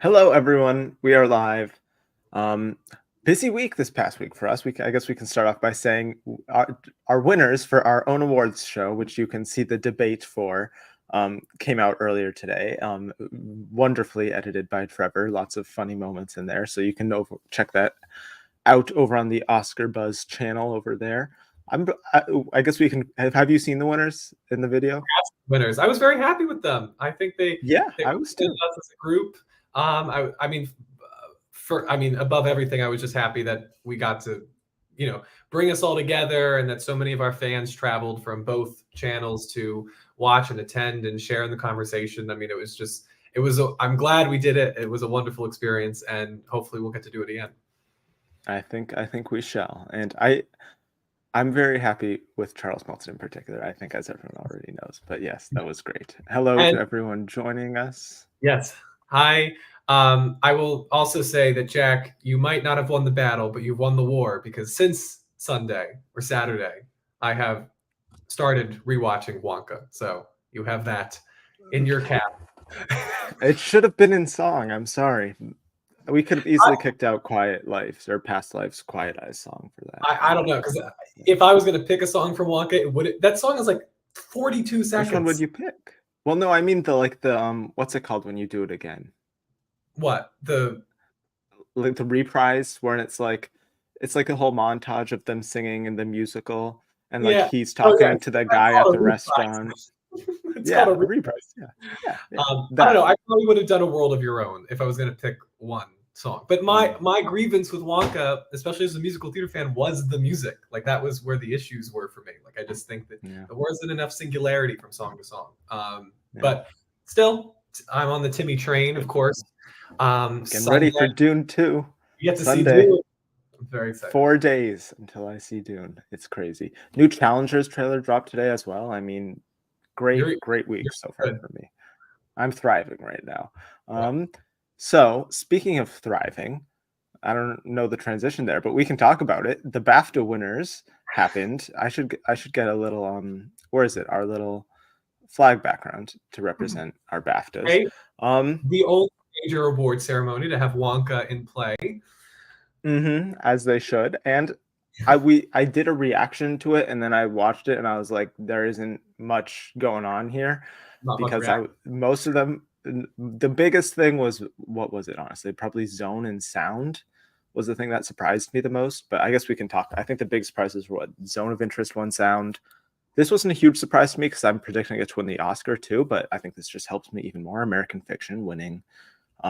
Hello, everyone. We are live. Um, Busy week this past week for us. I guess we can start off by saying our winners for our own awards show, which you can see the debate for, came out earlier today. Wonderfully edited by Trevor. Lots of funny moments in there. So you can check that out over on the Oscar Buzz channel over there. I guess we can. Have you seen the winners in the video? Winners. I was very happy with them. I think Yeah, they I was too. us as a group. Above everything, I was just happy that we got to, bring us all together, and that so many of our fans traveled from both channels to watch and attend and share in the conversation. I mean, I'm glad we did it. It was a wonderful experience, and hopefully we'll get to do it again. I think we shall, and I'm very happy with Charles Melton in particular. I think, as everyone already knows, but yes, that was great. Hello to everyone joining us. Yes. Hi. I will also say that, Jack, you might not have won the battle, but you've won the war, because since Sunday or Saturday, I have started rewatching Wonka. So you have that in your cap. It should have been in song. I'm sorry. We could have easily kicked out Quiet Lives or Past Lives' Quiet Eyes song for that. I don't know, because if I was going to pick a song from Wonka, that song is like 42 seconds. Which one would you pick? Well, no, I mean the what's it called when you do it again? What? The reprise, where it's like a whole montage of them singing in the musical, and like he's talking to the guy at the restaurant. It's called a reprise. Yeah. I don't know. I probably would have done A World of Your Own if I was going to pick one song. But my grievance with Wonka, especially as a musical theater fan, was the music. Like, that was where the issues were for me. Like, I just think that there wasn't enough singularity from song to song. But still, I'm on the Timmy train, of course. Getting ready for Dune 2. You get to see Dune. I'm very excited. 4 days until I see Dune. It's crazy. New Challengers trailer dropped today as well. I mean, great week so far for me. I'm thriving right now. So speaking of thriving, I don't know the transition there, but we can talk about it. The BAFTA winners happened. I should get a little where is it? Our little flag background to represent our BAFTAs. Right. The only major award ceremony to have Wonka in play. As they should. And I did a reaction to it, and then I watched it, and I was like, there isn't much going on here, because most of them, the biggest thing was, what was it, honestly? Probably zone and sound was the thing that surprised me the most. But I guess we can talk. I think the big surprises were what zone of interest won sound. This wasn't a huge surprise to me, because I'm predicting it to win the Oscar too, but I think this just helps me even more. American Fiction winning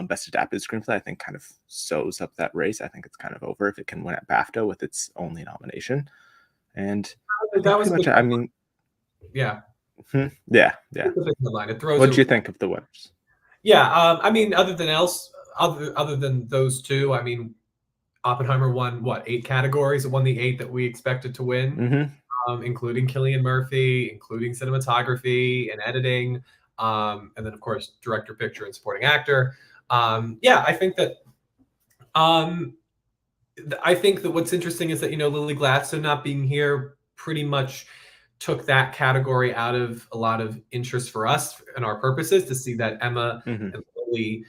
Best Adapted Screenplay, I think, kind of sews up that race. I think it's kind of over if it can win at BAFTA with its only nomination. And that was much, I mean, yeah. What do you think of the winners? Yeah, I mean, other than those two, I mean, Oppenheimer won 8 categories. It won the 8 that we expected to win, including Cillian Murphy, including cinematography and editing, and then of course director, picture, and supporting actor. I think that what's interesting is that, Lily Gladstone not being here pretty much took that category out of a lot of interest for us and our purposes, to see that Emma and Lily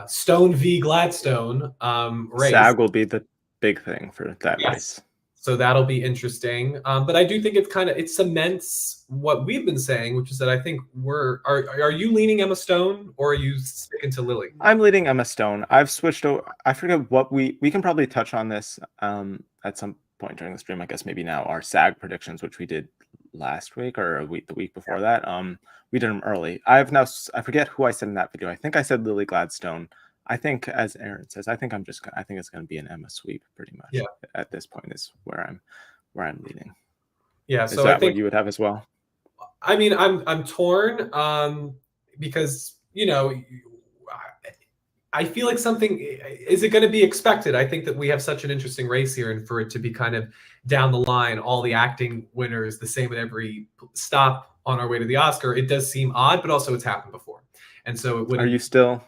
Stone v. Gladstone race. SAG will be the big thing for that race. So that'll be interesting. But I do think it cements what we've been saying, which is that I think are you leaning Emma Stone, or are you sticking to Lily? I'm leaning Emma Stone. I've switched over. I forget what we can probably touch on this at some point during the stream. I guess maybe now, our SAG predictions, which we did last week or the week before that. We did them early. I forget who I said in that video. I think I said Lily Gladstone. I think, as Aaron says, I think it's going to be an Emma sweep pretty much. Yeah. At this point is where I'm leaning. Yeah. So I think what you would have as well. I mean, I'm torn because I feel like something is it going to be expected. I think that we have such an interesting race here, and for it to be kind of down the line, all the acting winners the same at every stop on our way to the Oscar, it does seem odd, but also it's happened before, and so it would. Are you still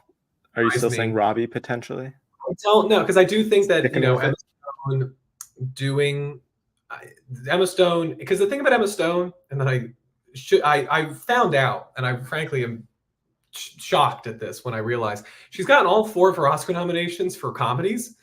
saying Robbie potentially? I don't know, because I do think that Emma Stone doing Emma Stone, because the thing about Emma Stone, and then I found out, and I frankly am shocked at this when I realized she's gotten all 4 of her Oscar nominations for comedies.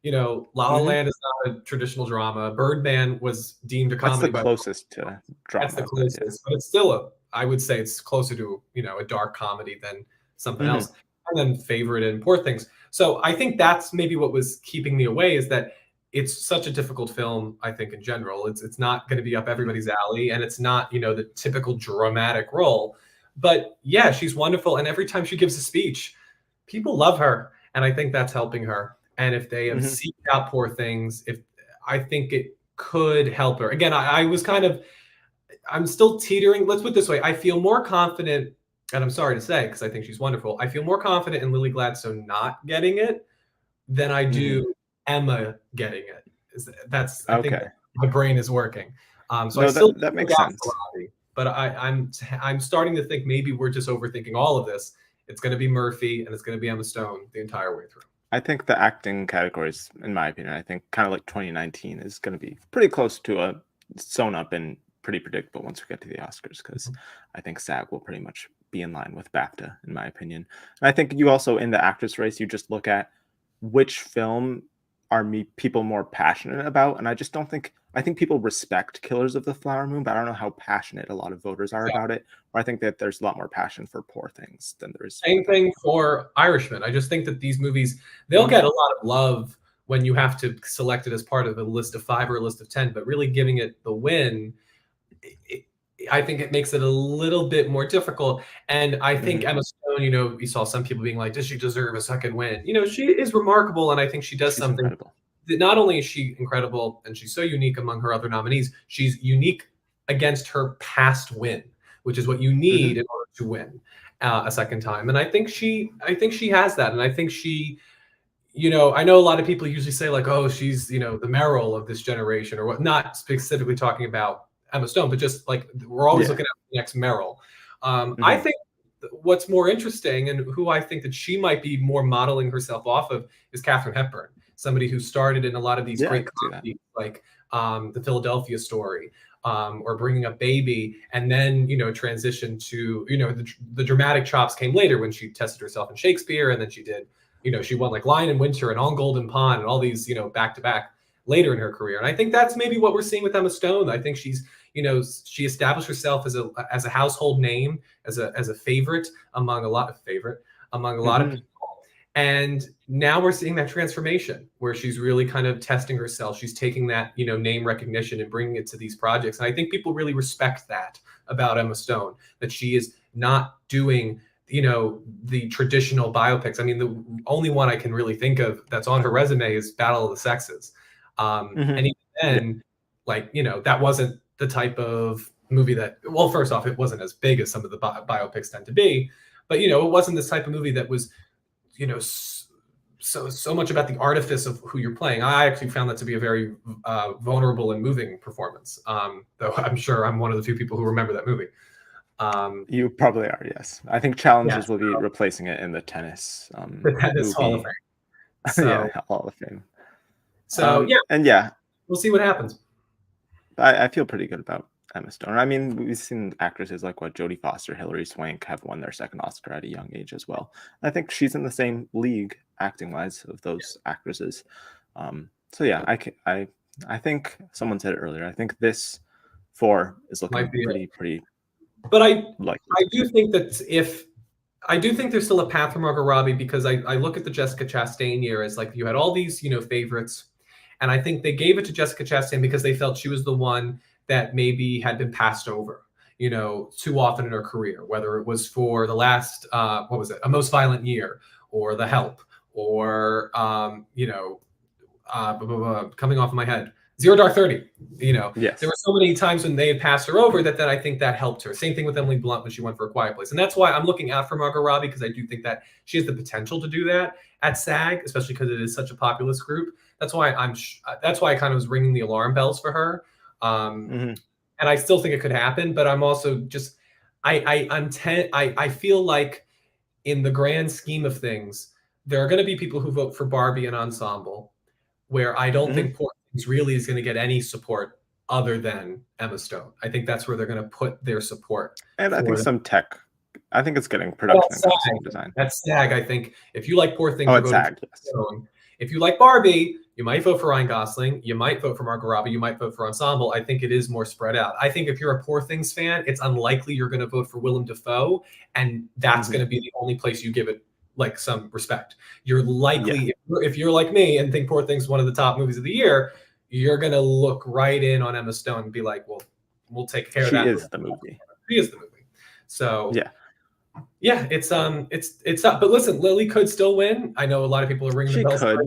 You know, La La Land is not a traditional drama. Birdman was deemed a That's the comedy, but closest to that's the drama, but yeah. closest. But it's still I would say it's closer to, you know, a dark comedy than something else. And then Favorite and Poor Things. So I think that's maybe what was keeping me away, is that it's such a difficult film, I think, in general. It's not going to be up everybody's alley, and it's not, you know, the typical dramatic role. But yeah, she's wonderful. And every time she gives a speech, people love her. And I think that's helping her. And if they have seeked out Poor Things, if I think it could help her. Again, I was kind of, I'm still teetering. Let's put it this way. I feel more confident, and I'm sorry to say, because I think she's wonderful. I feel more confident in Lily Gladstone not getting it than I do Emma getting it. That's I think my brain is working. So no, I still that makes sense. But I'm starting to think maybe we're just overthinking all of this. It's going to be Murphy and it's going to be Emma Stone the entire way through. I think the acting categories, in my opinion, I think kind of like 2019 is going to be pretty close to a sewn up and pretty predictable once we get to the Oscars, because I think SAG will pretty much be in line with BAFTA, in my opinion. And I think you also, in the actress race, you just look at which film are people more passionate about. And I just don't think, I think people respect Killers of the Flower Moon, but I don't know how passionate a lot of voters are about it. Or I think that there's a lot more passion for Poor Things than there is. Same thing for Irishman. I just think that these movies, they'll get a lot of love when you have to select it as part of a list of 5 or a list of 10, but really giving it the win, I think it makes it a little bit more difficult. And I think Emma Stone, you know, you saw some people being like, does she deserve a second win? You know, she is remarkable, and I think she does something incredible. That not only is she incredible and she's so unique among her other nominees, she's unique against her past win, which is what you need in order to win a second time. And I think she has that. And I think she, you know, I know a lot of people usually say like, oh, she's, you know, the Meryl of this generation, or what, not specifically talking about Emma Stone, but just like we're always looking at the next Meryl. I think what's more interesting, and who I think that she might be more modeling herself off of, is Katharine Hepburn, somebody who started in a lot of these great comedies like The Philadelphia Story, or Bringing Up Baby, and then, you know, transitioned to, you know, the dramatic chops came later when she tested herself in Shakespeare, and then she did, you know, she won like Lion in Winter and On Golden Pond and all these, you know, back to back later in her career. And I think that's maybe what we're seeing with Emma Stone. I think she's, you know, she established herself as a household name, as a favorite among a lot of people. And now we're seeing that transformation where she's really kind of testing herself. She's taking that, you know, name recognition and bringing it to these projects. And I think people really respect that about Emma Stone, that she is not doing, you know, the traditional biopics. I mean, the only one I can really think of that's on her resume is Battle of the Sexes. And even then, like, you know, that wasn't the type of movie that, well, first off, it wasn't as big as some of the biopics tend to be, but, you know, it wasn't this type of movie that was, you know, so much about the artifice of who you're playing. I actually found that to be a very vulnerable and moving performance, though I'm sure I'm one of the few people who remember that movie. You probably are, yes. I think Challenges will be replacing it in the tennis Hall of Fame. So, Hall of Fame. So and we'll see what happens. I feel pretty good about Emma Stone. I mean, we've seen actresses like Jodie Foster, Hilary Swank have won their second Oscar at a young age as well. I think she's in the same league acting-wise of those actresses. So yeah, I think someone said it earlier. I think this 4 is looking pretty. But I do think that I do think there's still a path for Margot Robbie, because I look at the Jessica Chastain year as like you had all these, you know, favorites, and I think they gave it to Jessica Chastain because they felt she was the one that maybe had been passed over, you know, too often in her career, whether it was for the last, what was it, A Most Violent Year, or The Help, or, you know, coming off of my head, Zero Dark 30, you know. There were so many times when they had passed her over that I think that helped her. Same thing with Emily Blunt when she went for A Quiet Place. And that's why I'm looking out for Margot Robbie, because I do think that she has the potential to do that at SAG, especially because it is such a populist group. That's why that's why I kind of was ringing the alarm bells for her. And I still think it could happen, but I'm also just, I feel like in the grand scheme of things, there are going to be people who vote for Barbie and Ensemble, where I don't think Poor Things really is going to get any support other than Emma Stone. I think that's where they're going to put their support. And I think some tech I think it's getting Well, production and SAG. costume design. That's SAG, I think. If you like Poor Things, Oh, you're it's voting for SAG, yes. Stone. If you like Barbie, you might vote for Ryan Gosling. You might vote for Margot Robbie. You might vote for Ensemble. I think it is more spread out. I think if you're a Poor Things fan, it's unlikely you're going to vote for Willem Dafoe, and that's going to be the only place you give it like some respect. You're likely, if you're like me and think Poor Things is one of the top movies of the year, you're going to look right in on Emma Stone and be like, well, we'll take care of that. She is the movie. She is the movie. So yeah, it's up. But listen, Lily could still win. I know a lot of people are ringing the bells. Could.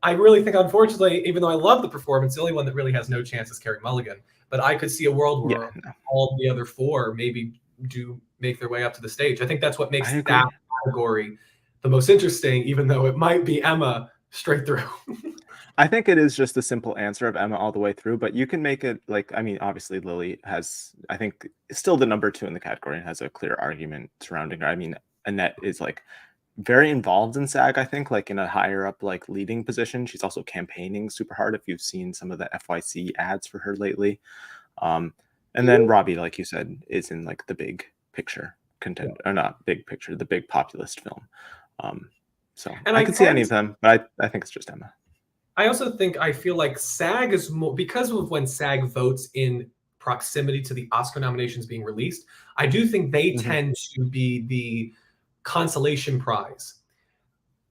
I really think, unfortunately, even though I love the performance, the only one that really has no chance is Carey Mulligan. But I could see a world where all the other four maybe do make their way up to the stage. I think that's what makes that category the most interesting, even though it might be Emma straight through. I think it is just the simple answer of Emma all the way through, but you can make it like, I mean, obviously Lily has, I think, still the number 2 in the category and has a clear argument surrounding her. I mean, Annette is like very involved in SAG, I think, like in a higher up, like leading position. She's also campaigning super hard if you've seen some of the FYC ads for her lately. And then Robbie, like you said, is in like the big picture content, or not big picture, the big populist film. So and I could see any of them, but I think it's just Emma. I also think, I feel like SAG is more, because of when SAG votes in proximity to the Oscar nominations being released, I do think they tend to be the consolation prize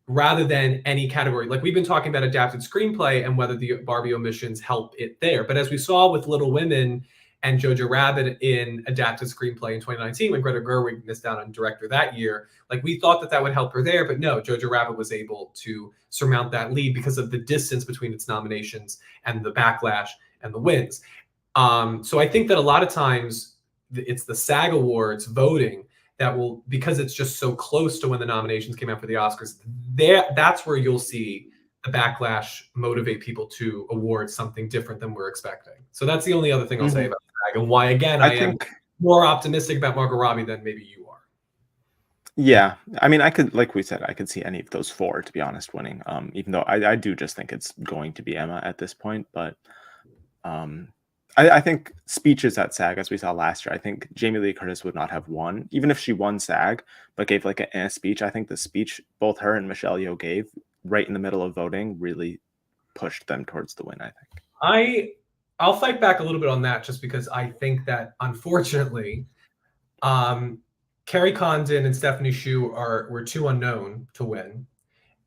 rather than any category. Like we've been talking about adapted screenplay and whether the Barbie omissions help it there. But as we saw with Little Women and Jojo Rabbit in adapted screenplay in 2019, when Greta Gerwig missed out on director that year, like we thought that would help her there, but no, Jojo Rabbit was able to surmount that lead because of the distance between its nominations and the backlash and the wins. So I think that a lot of times it's the SAG Awards voting that will, because it's just so close to when the nominations came out for the Oscars, that's where you'll see the backlash motivate people to award something different than we're expecting. So that's the only other thing I'll say about SAG, and why, again, I am more optimistic about Margot Robbie than maybe you are. Yeah, I mean, I could, like we said, I could see any of those 4, to be honest, winning. Even though I do just think it's going to be Emma at this point, but I think speeches at SAG, as we saw last year, I think Jamie Lee Curtis would not have won, even if she won SAG, but gave like a speech. I think the speech both her and Michelle Yeoh gave right in the middle of voting really pushed them towards the win, I think. I'll fight back a little bit on that, just because I think that, unfortunately, Carrie Condon and Stephanie Hsu were too unknown to win.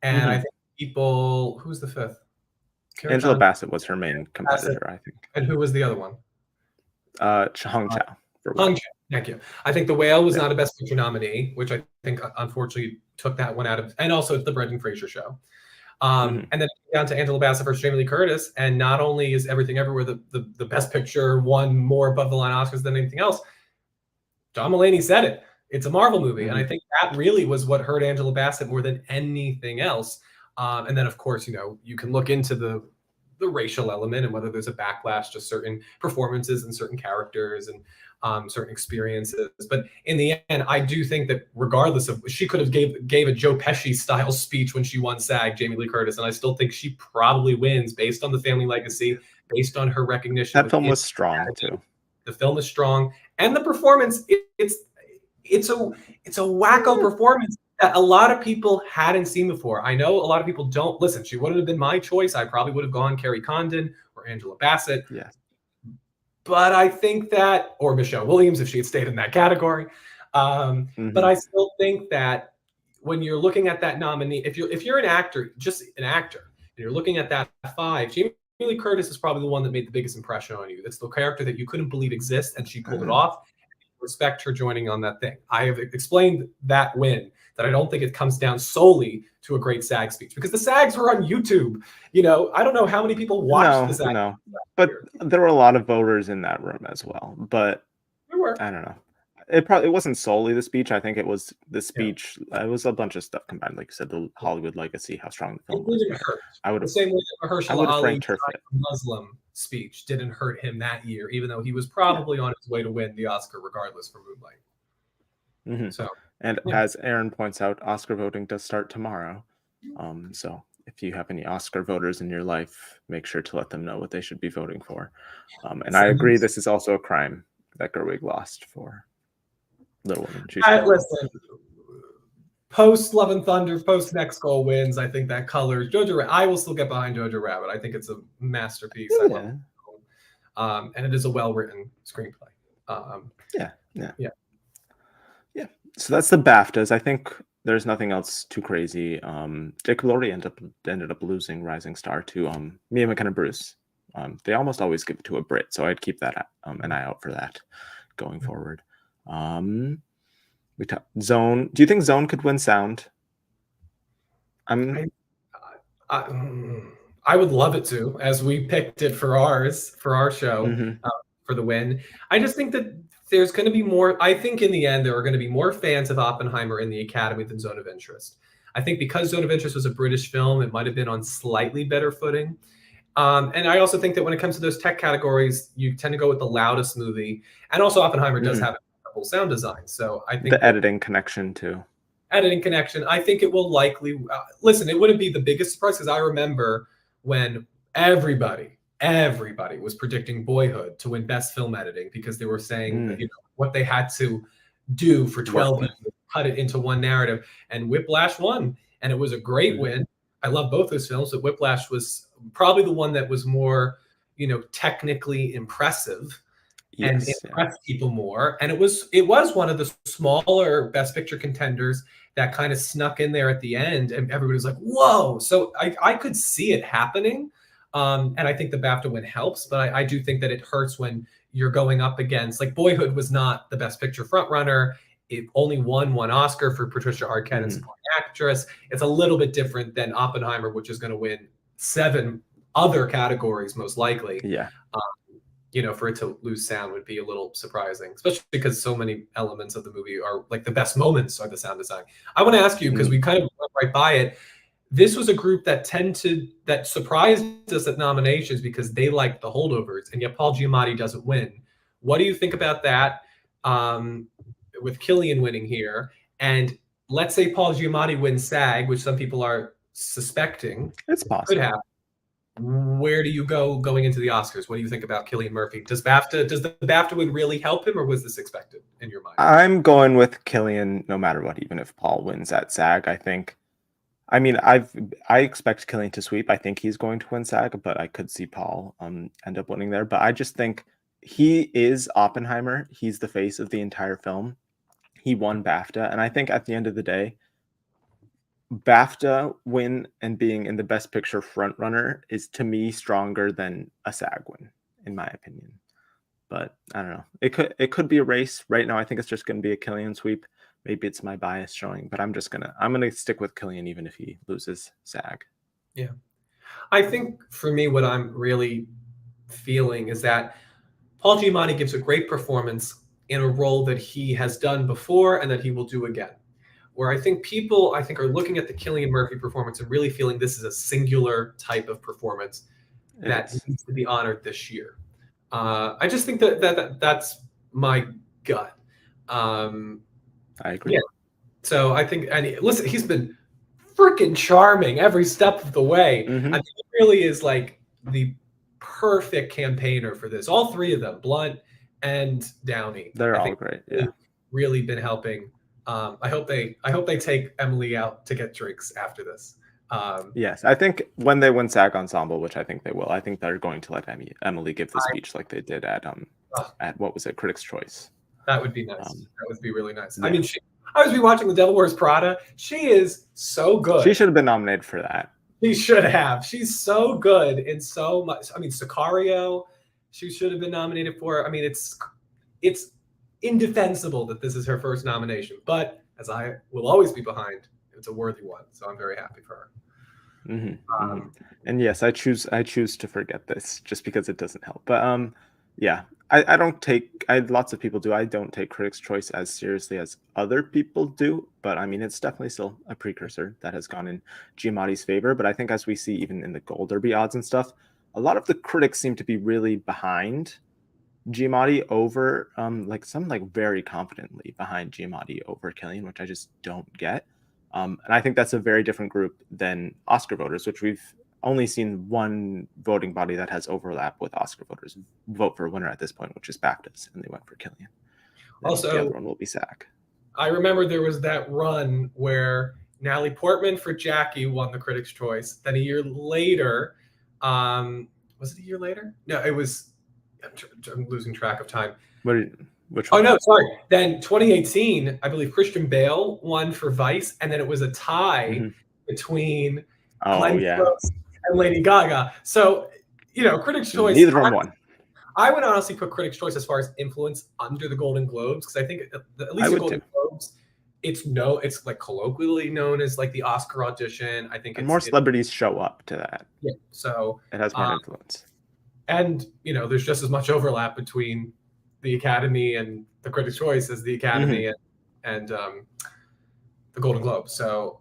And I think people, who's the 5th? Angela Bassett was her main competitor, I think. And who was the other one? Hong Chow. Hong Chow, thank you. I think The Whale was not a Best Picture nominee, which I think unfortunately took that one out of, and also it's the Brendan Fraser show. And then down to Angela Bassett versus Jamie Lee Curtis, and not only is Everything Everywhere the Best Picture, won more above the line Oscars than anything else, John Mulaney said it. It's a Marvel movie, and I think that really was what hurt Angela Bassett more than anything else. And then, of course, you can look into the racial element and whether there's a backlash to certain performances and certain characters and certain experiences. But in the end, I do think that regardless of, she could have gave a Joe Pesci style speech when she won SAG, Jamie Lee Curtis, and I still think she probably wins based on the family legacy, based on her recognition. That film was strong too. The film is strong, and the performance, it's a wacko performance that a lot of people hadn't seen before. I know a lot of people don't listen. She wouldn't have been my choice. I probably would have gone Carrie Condon or Angela Bassett. Yes. But I think that, or Michelle Williams, if she had stayed in that category. But I still think that when you're looking at that nominee, if you're an actor, just an actor, and you're looking at that 5, Jamie Lee Curtis is probably the one that made the biggest impression on you. It's the character that you couldn't believe exists, and she pulled it off. Respect her joining on that thing. I have explained that win, that I don't think it comes down solely to a great SAG speech, because the SAGs were on YouTube. I don't know how many people watched the SAG. No, but there were a lot of voters in that room as well. But there were. I don't know. It wasn't solely the speech. I think it was the speech. It was a bunch of stuff combined, like you said, the Hollywood legacy, how strong the film was. I would have, the same way that Mahershala Ali Muslim speech didn't hurt him that year, even though he was probably on his way to win the Oscar regardless for Moonlight. So, and as Aaron points out, Oscar voting does start tomorrow. So if you have any Oscar voters in your life, make sure to let them know what they should be voting for. And I agree, this is also a crime that Gerwig lost for. Little Women. She's great. Listen, post Love and Thunder, post Next Goal Wins, I think that colors Jojo Rabbit. I will still get behind Jojo Rabbit. I think it's a masterpiece. I love it. And it is a well-written screenplay. Yeah. So that's the BAFTAs. I think there's nothing else too crazy. Dick Lordy ended up losing Rising Star to Mia McKenna Bruce. They almost always give it to a Brit, so I'd keep that an eye out for that going forward. Zone. Do you think Zone could win sound? I would love it to, as we picked it for our show for the win. I just think that there's going to be more. I think in the end there are going to be more fans of Oppenheimer in the Academy than Zone of Interest. I think because Zone of Interest was a British film, it might have been on slightly better footing. And I also think that when it comes to those tech categories, you tend to go with the loudest movie. And also Oppenheimer does have a whole sound design. So I think the editing connection too. Editing connection. I think it will likely listen. It wouldn't be the biggest surprise because I remember when everybody was predicting Boyhood to win Best Film Editing because they were saying that, what they had to do for 12 years, cut it into one narrative, and Whiplash won, and it was a great win. I love both those films, but Whiplash was probably the one that was more, technically impressive. And impress people more. And it was one of the smaller Best Picture contenders that kind of snuck in there at the end, and everybody was like, whoa. So I could see it happening. And I think the BAFTA win helps, but I do think that it hurts when you're going up against, like, Boyhood was not the Best Picture frontrunner. It only won one Oscar for Patricia Arquette and Supporting Actress. It's a little bit different than Oppenheimer, which is going to win 7 other categories, most likely. Yeah. For it to lose sound would be a little surprising, especially because so many elements of the movie are, like, the best moments are the sound design. I want to ask you, because we kind of went right by it. This was a group that surprised us at nominations because they liked The Holdovers, and yet Paul Giamatti doesn't win. What do you think about that? With Cillian winning here, and let's say Paul Giamatti wins SAG, which some people are suspecting. It's possible. Could happen. Where do you go going into the Oscars? What do you think about Cillian Murphy? Does the BAFTA win really help him, or was this expected in your mind? I'm going with Cillian no matter what, even if Paul wins at SAG. I expect Cillian to sweep. I think he's going to win SAG, but I could see Paul end up winning there. But I just think he is Oppenheimer. He's the face of the entire film. He won BAFTA, and I think at the end of the day, BAFTA win and being in the Best Picture frontrunner is, to me, stronger than a SAG win, in my opinion. But I don't know. It could be a race. Right now, I think it's just going to be a Cillian sweep. Maybe it's my bias showing, but I'm gonna stick with Cillian even if he loses SAG. Yeah, I think for me, what I'm really feeling is that Paul Giamatti gives a great performance in a role that he has done before and that he will do again. Where I think people, are looking at the Cillian Murphy performance and really feeling this is a singular type of performance that needs to be honored this year. I just think that's my gut. I agree. Yeah. So I think, and listen, he's been freaking charming every step of the way. I mean, he really is like the perfect campaigner for this. All 3 of them, Blunt and Downey. They're all great. Yeah. Really been helping. I hope they take Emily out to get drinks after this. Yes, I think when they win SAG Ensemble, which I think they will, I think they're going to let Emily give the speech like they did at what was it, Critics' Choice. That would be nice. That would be really nice. Yeah. I mean, I was rewatching The Devil Wears Prada. She is so good. She should have been nominated for that. She should have. She's so good in so much. I mean, Sicario, she should have been nominated for. I mean, it's indefensible that this is her first nomination, but as I will always be behind, it's a worthy one. So I'm very happy for her. And yes, I choose to forget this just because it doesn't help. But yeah, I don't take. Lots of people do. I don't take Critics' Choice as seriously as other people do. But I mean, it's definitely still a precursor that has gone in Giamatti's favor. But I think as we see even in the Gold Derby odds and stuff, a lot of the critics seem to be really behind Giamatti over very confidently behind Giamatti over Cillian, which I just don't get. And I think that's a very different group than Oscar voters, which we've only seen one voting body that has overlap with Oscar voters vote for a winner at this point, which is BAFTAs, and they went for Cillian. then the other Also, one will be SAG. I remember there was that run where Natalie Portman for Jackie won the Critics' Choice. Then a year later, was it a year later? No, it was. I'm losing track of time. Which Oh one? no, sorry. Then 2018, I believe Christian Bale won for Vice, and then it was a tie between Glenn Close and Lady Gaga. So, Critics' Choice. Neither of them won. I would honestly put Critics' Choice as far as influence under the Golden Globes, because I think at least the Golden Globes, it's like colloquially known as like the Oscar audition. I think more celebrities show up to that. Yeah, so it has more influence. And there's just as much overlap between the Academy and the Critics' Choice as the Academy and the Golden Globes. So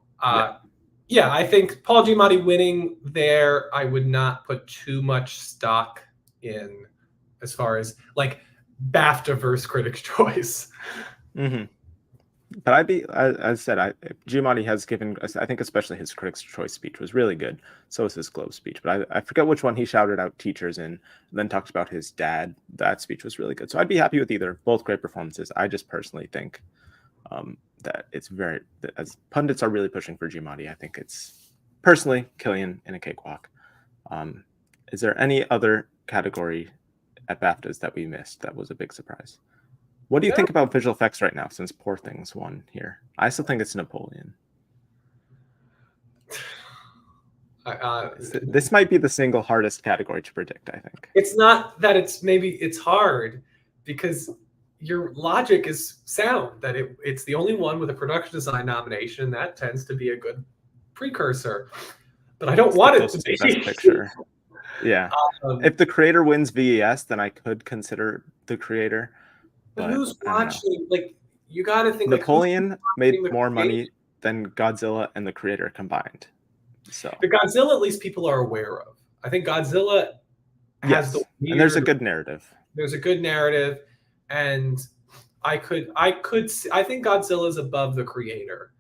yeah, I think Paul Giamatti winning there, I would not put too much stock in as far as like BAFTA versus Critics' Choice. But I'd be, as I said, Giamatti has given, I think especially his Critics' Choice speech was really good. So was his Globe speech. But I forget which one he shouted out teachers in, and then talked about his dad. That speech was really good. So I'd be happy with either. Both great performances. I just personally think that it's as pundits are really pushing for Giamatti, I think it's personally Cillian in a cakewalk. Is there any other category at BAFTAs that we missed that was a big surprise? What do you think about visual effects right now, since Poor Things won here? I still think it's Napoleon. This might be the single hardest category to predict, I think. It's not that it's hard, because your logic is sound, that it's the only one with a production design nomination. That tends to be a good precursor. But I don't want it to be Best Picture. Yeah. If the creator wins VES, then I could consider the creator. But who's watching? Like, you got to think. Napoleon made more money than Godzilla and the creator combined. So the Godzilla, at least people are aware of. I think Godzilla has and there's a good narrative. There's a good narrative, and I think Godzilla is above the creator.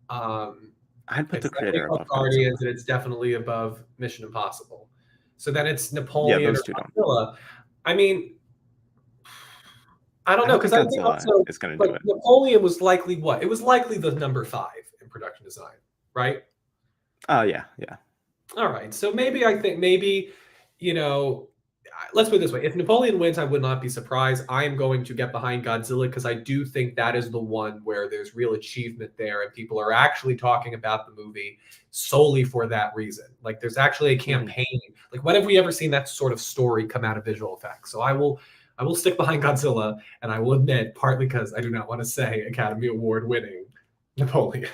I'd put the creator above Guardians, and it's definitely above Mission Impossible. So then it's Napoleon or Godzilla. I mean, I don't know, because I think also is going to do it. Napoleon was likely what? It was likely the number 5 in production design, right? Oh yeah. All right, so maybe let's put it this way: if Napoleon wins, I would not be surprised. I am going to get behind Godzilla, because I do think that is the one where there's real achievement there, and people are actually talking about the movie solely for that reason. Like, there's actually a campaign. Like, when have we ever seen that sort of story come out of visual effects? So I will stick behind Godzilla, and I will admit, partly because I do not want to say Academy Award winning Napoleon.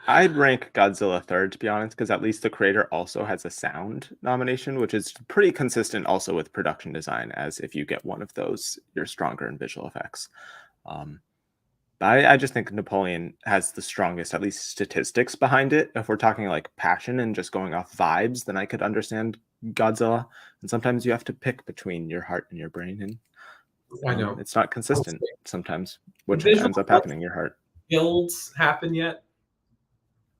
I'd rank Godzilla third, to be honest, because at least the creator also has a sound nomination, which is pretty consistent also with production design, as if you get one of those, you're stronger in visual effects. I just think Napoleon has the strongest, at least statistics behind it. If we're talking like passion and just going off vibes, then I could understand Godzilla. And sometimes you have to pick between your heart and your brain, and I know it's not consistent sometimes, which ends up happening in your heart. Guilds happen yet?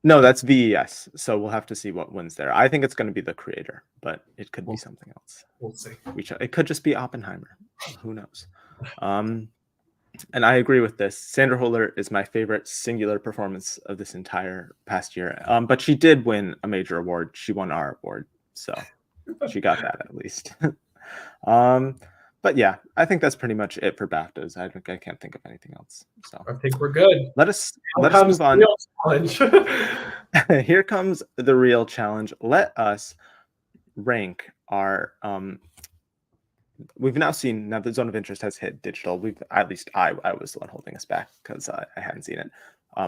No, that's VES. So we'll have to see what wins there. I think it's going to be the creator, but it could be something else. We'll see. It could just be Oppenheimer. Who knows? And I agree with this. Sandra Hüller is my favorite singular performance of this entire past year. But she did win a major award. She won our award, so she got that at least. But yeah, I think that's pretty much it for BAFTAs. I can't think of anything else. So I think we're good. Let us move on. Here comes the real challenge. Let us rank our we've now seen, now the Zone of Interest has hit digital. At least I was the one holding us back, because I hadn't seen it.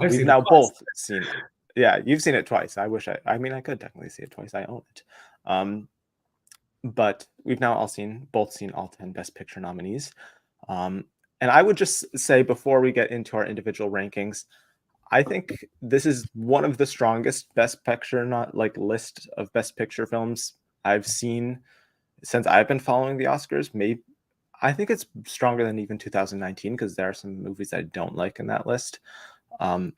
We've now both seen it. Yeah, you've seen it twice. I wish I could technically see it twice. I own it. But we've now both seen all 10 Best Picture nominees. And I would just say, before we get into our individual rankings, I think this is one of the strongest Best Picture list of Best Picture films I've seen since I've been following the Oscars. I think it's stronger than even 2019, because there are some movies I don't like in that list.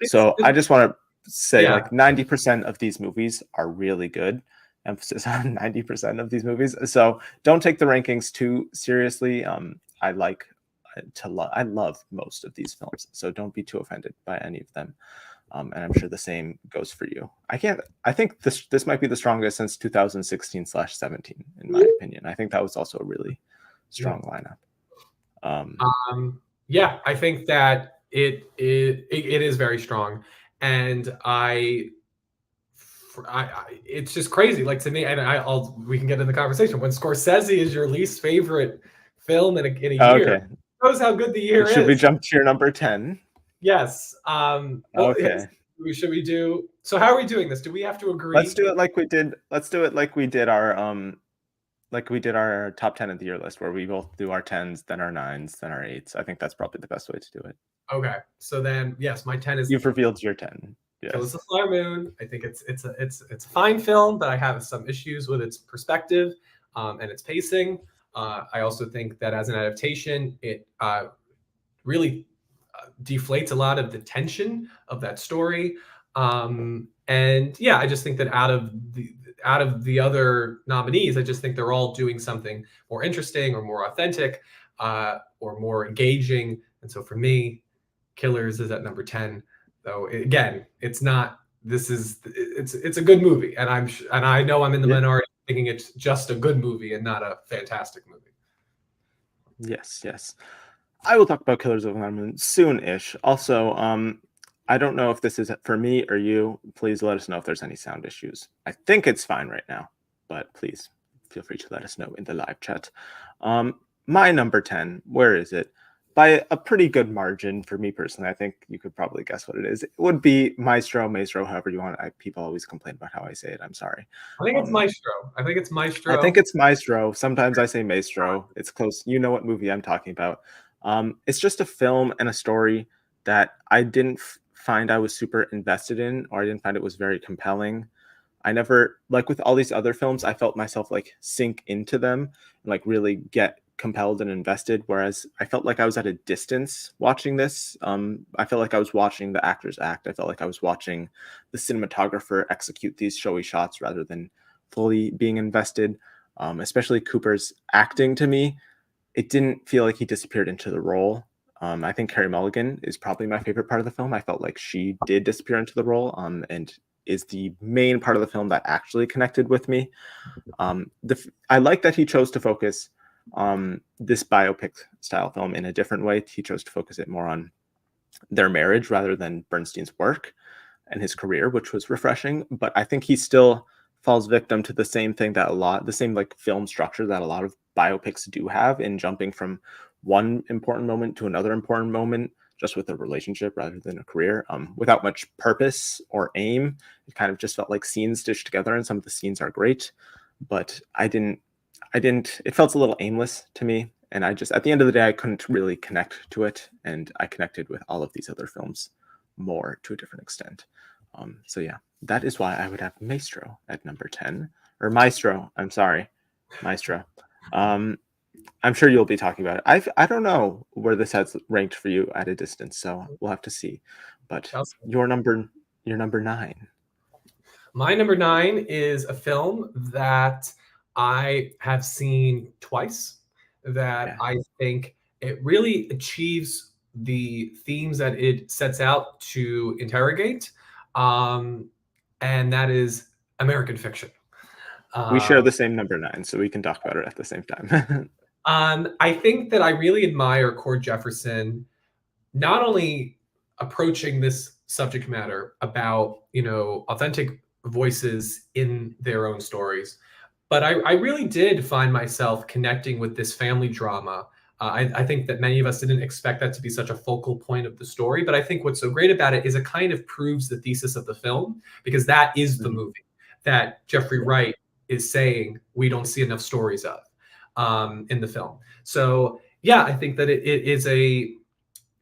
So I just want to say, like, 90% of these movies are really good. Emphasis on 90% of these movies. So don't take the rankings too seriously. I like to love. I love most of these films, so don't be too offended by any of them. And I'm sure the same goes for you. I think this might be the strongest since 2016/17, in my opinion. I think that was also a really strong lineup. Yeah, I think that it is very strong, and it's just crazy. Like, to me, and we can get in the conversation. When Scorsese is your least favorite film in a year, shows how good the year is. Should we jump to your number 10? Yes. Okay. Should we do? So how are we doing this? Do we have to agree? Let's do it like we did. Let's do it like we did our top 10 of the year list, where we both do our 10s, then our 9s, then our 8s. I think that's probably the best way to do it. Okay. So then, yes, my 10 is. You've revealed your 10. Yes. Killers of the Flower Moon. I think it's a fine film, but I have some issues with its perspective and its pacing. I also think that as an adaptation, it really deflates a lot of the tension of that story. And yeah, I just think that out of the other nominees, I just think they're all doing something more interesting or more authentic or more engaging. And so for me, Killers is at number 10. Though again, it's not. It's a good movie, and I know I'm in the minority thinking it's just a good movie and not a fantastic movie. Yes, yes. I will talk about Killers of the Flower Moon soon-ish. Also, I don't know if this is for me or you. Please let us know if there's any sound issues. I think it's fine right now, but please feel free to let us know in the live chat. My number 10, where is it? By a pretty good margin for me personally. I think you could probably guess what it is. It would be Maestro, however you want. People always complain about how I say it. I'm sorry. I think it's Maestro. I think it's Maestro. Sometimes I say Maestro. It's close. You know what movie I'm talking about. It's just a film and a story that I didn't find I was super invested in, or I didn't find it was very compelling. I never, like with all these other films, I felt myself like sink into them and like really get compelled and invested, whereas I felt like I was at a distance watching this. I felt like I was watching the actors act. I felt like I was watching the cinematographer execute these showy shots rather than fully being invested. Especially Cooper's acting, to me, it didn't feel like he disappeared into the role. I think Carey Mulligan is probably my favorite part of the film. I felt like she did disappear into the role and is the main part of the film that actually connected with me. I like that he chose to focus this biopic style film in a different way. He chose to focus it more on their marriage rather than Bernstein's work and his career, which was refreshing. But I think he still falls victim to the same thing that the same like film structure that a lot of biopics do have, in jumping from one important moment to another important moment just with a relationship rather than a career, without much purpose or aim. It kind of just felt like scenes stitched together, and some of the scenes are great, but it felt a little aimless to me. And at the end of the day, I couldn't really connect to it. And I connected with all of these other films more to a different extent. So yeah, that is why I would have Maestro at number 10, or Maestro. I'm sorry, Maestro. I'm sure you'll be talking about it. I don't know where this has ranked for you at a distance, so we'll have to see. But your number 9. My number 9 is a film that I have seen twice, that I think it really achieves the themes that it sets out to interrogate, and that is American Fiction. We share the same number 9, so we can talk about it at the same time. I think that I really admire Cord Jefferson, not only approaching this subject matter about, authentic voices in their own stories, but I really did find myself connecting with this family drama. I think that many of us didn't expect that to be such a focal point of the story, but I think what's so great about it is it kind of proves the thesis of the film, because that is the movie that Jeffrey Wright is saying we don't see enough stories of in the film. So yeah, I think that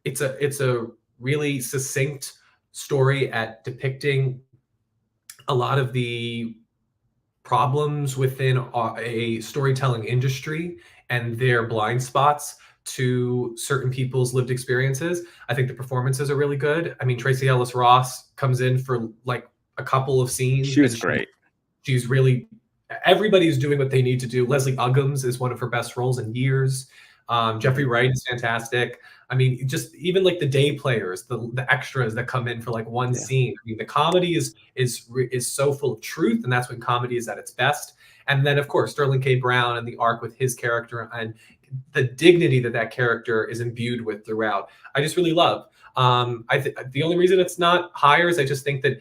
it's a really succinct story at depicting a lot of the problems within a storytelling industry and their blind spots to certain people's lived experiences. I think the performances are really good. I mean, Tracee Ellis Ross comes in for like a couple of scenes. She was great. She's really, everybody's doing what they need to do. Leslie Uggams is one of her best roles in years. Jeffrey Wright is fantastic. I mean, just even like the day players, the extras that come in for like one scene. I mean, the comedy is so full of truth, and that's when comedy is at its best. And then, of course, Sterling K. Brown and the arc with his character and the dignity that that character is imbued with throughout. I just really love. The only reason it's not higher is I just think that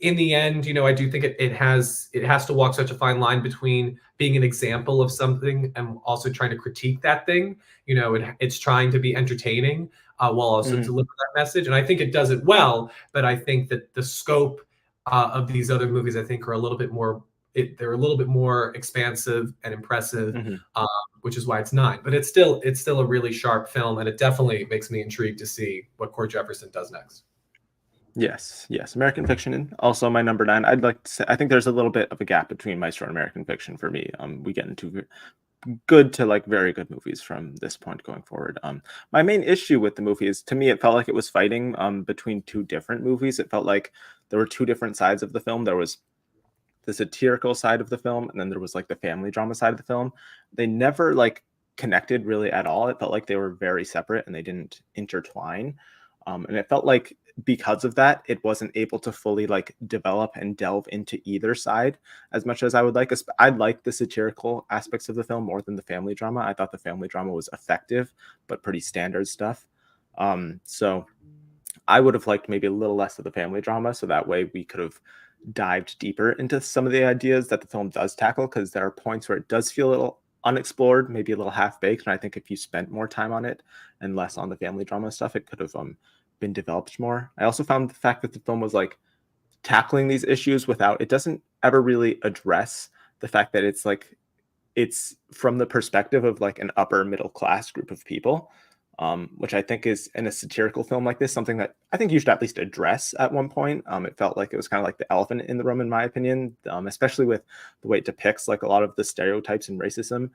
in the end, I do think it has to walk such a fine line between being an example of something and also trying to critique that thing. It's trying to be entertaining while also deliver that message, and I think it does it well. But I think that the scope of these other movies, I think, are a little bit more. They're a little bit more expansive and impressive, which is why it's 9. But it's still a really sharp film, and it definitely makes me intrigued to see what Cord Jefferson does next. Yes, American Fiction, also my number 9. I'd like to say I think there's a little bit of a gap between Maestro and American Fiction for me. We get into good to like very good movies from this point going forward. My main issue with the movie is, to me, it felt like it was fighting between two different movies. It felt like there were two different sides of the film. There was the satirical side of the film, and then there was like the family drama side of the film. They never like connected really at all. It felt like they were very separate and they didn't intertwine. And it felt like because of that, it wasn't able to fully like develop and delve into either side as much as I would like. I liked the satirical aspects of the film more than the family drama. I thought the family drama was effective, but pretty standard stuff. So I would have liked maybe a little less of the family drama, so that way we could have dived deeper into some of the ideas that the film does tackle, because there are points where it does feel a little unexplored, maybe a little half-baked, and I think if you spent more time on it and less on the family drama stuff, it could have been developed more. I also found the fact that the film was like tackling these issues without, it doesn't ever really address the fact that it's from the perspective of like an upper middle class group of people, which I think is, in a satirical film like this, something that I think you should at least address at one point. It felt like it was kind of like the elephant in the room, in my opinion, especially with the way it depicts like a lot of the stereotypes and racism.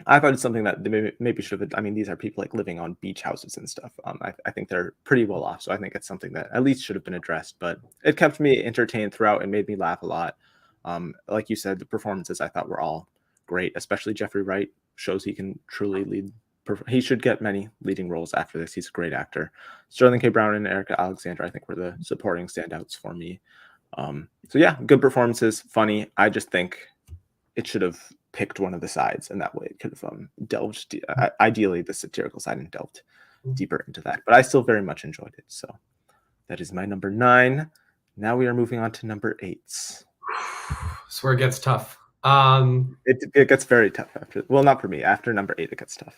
I thought it's something that they maybe should have. I mean, these are people like living on beach houses and stuff. I think they're pretty well off, so I think it's something that at least should have been addressed. But it kept me entertained throughout and made me laugh a lot. Like you said, the performances I thought were all great, especially Jeffrey Wright shows he can truly lead. He should get many leading roles after this. He's a great actor. Sterling K. Brown and Erica Alexander, I think, were the supporting standouts for me. So yeah, good performances, funny. I just think it should have picked one of the sides, and that way it could have delved, ideally the satirical side, and delved deeper into that. But I still very much enjoyed it. So that is my number 9. Now we are moving on to number 8. That's where it gets tough. It gets very tough after. Well, not for me. After number 8, it gets tough.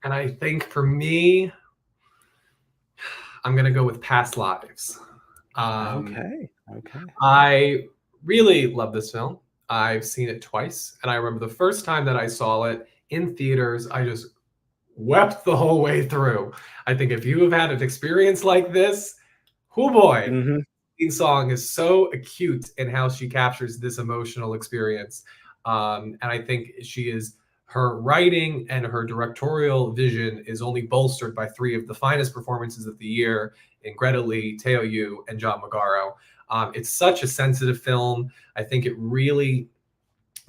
And I think for me, I'm gonna go with Past Lives. Okay. I really love this film. I've seen it twice, and I remember the first time that I saw it in theaters, I just wept the whole way through. I think if you have had an experience like this, oh boy, the song is so acute in how she captures this emotional experience. And I think her writing and her directorial vision is only bolstered by 3 of the finest performances of the year in Greta Lee, Teo Yu, and John Magaro. It's such a sensitive film. I think it really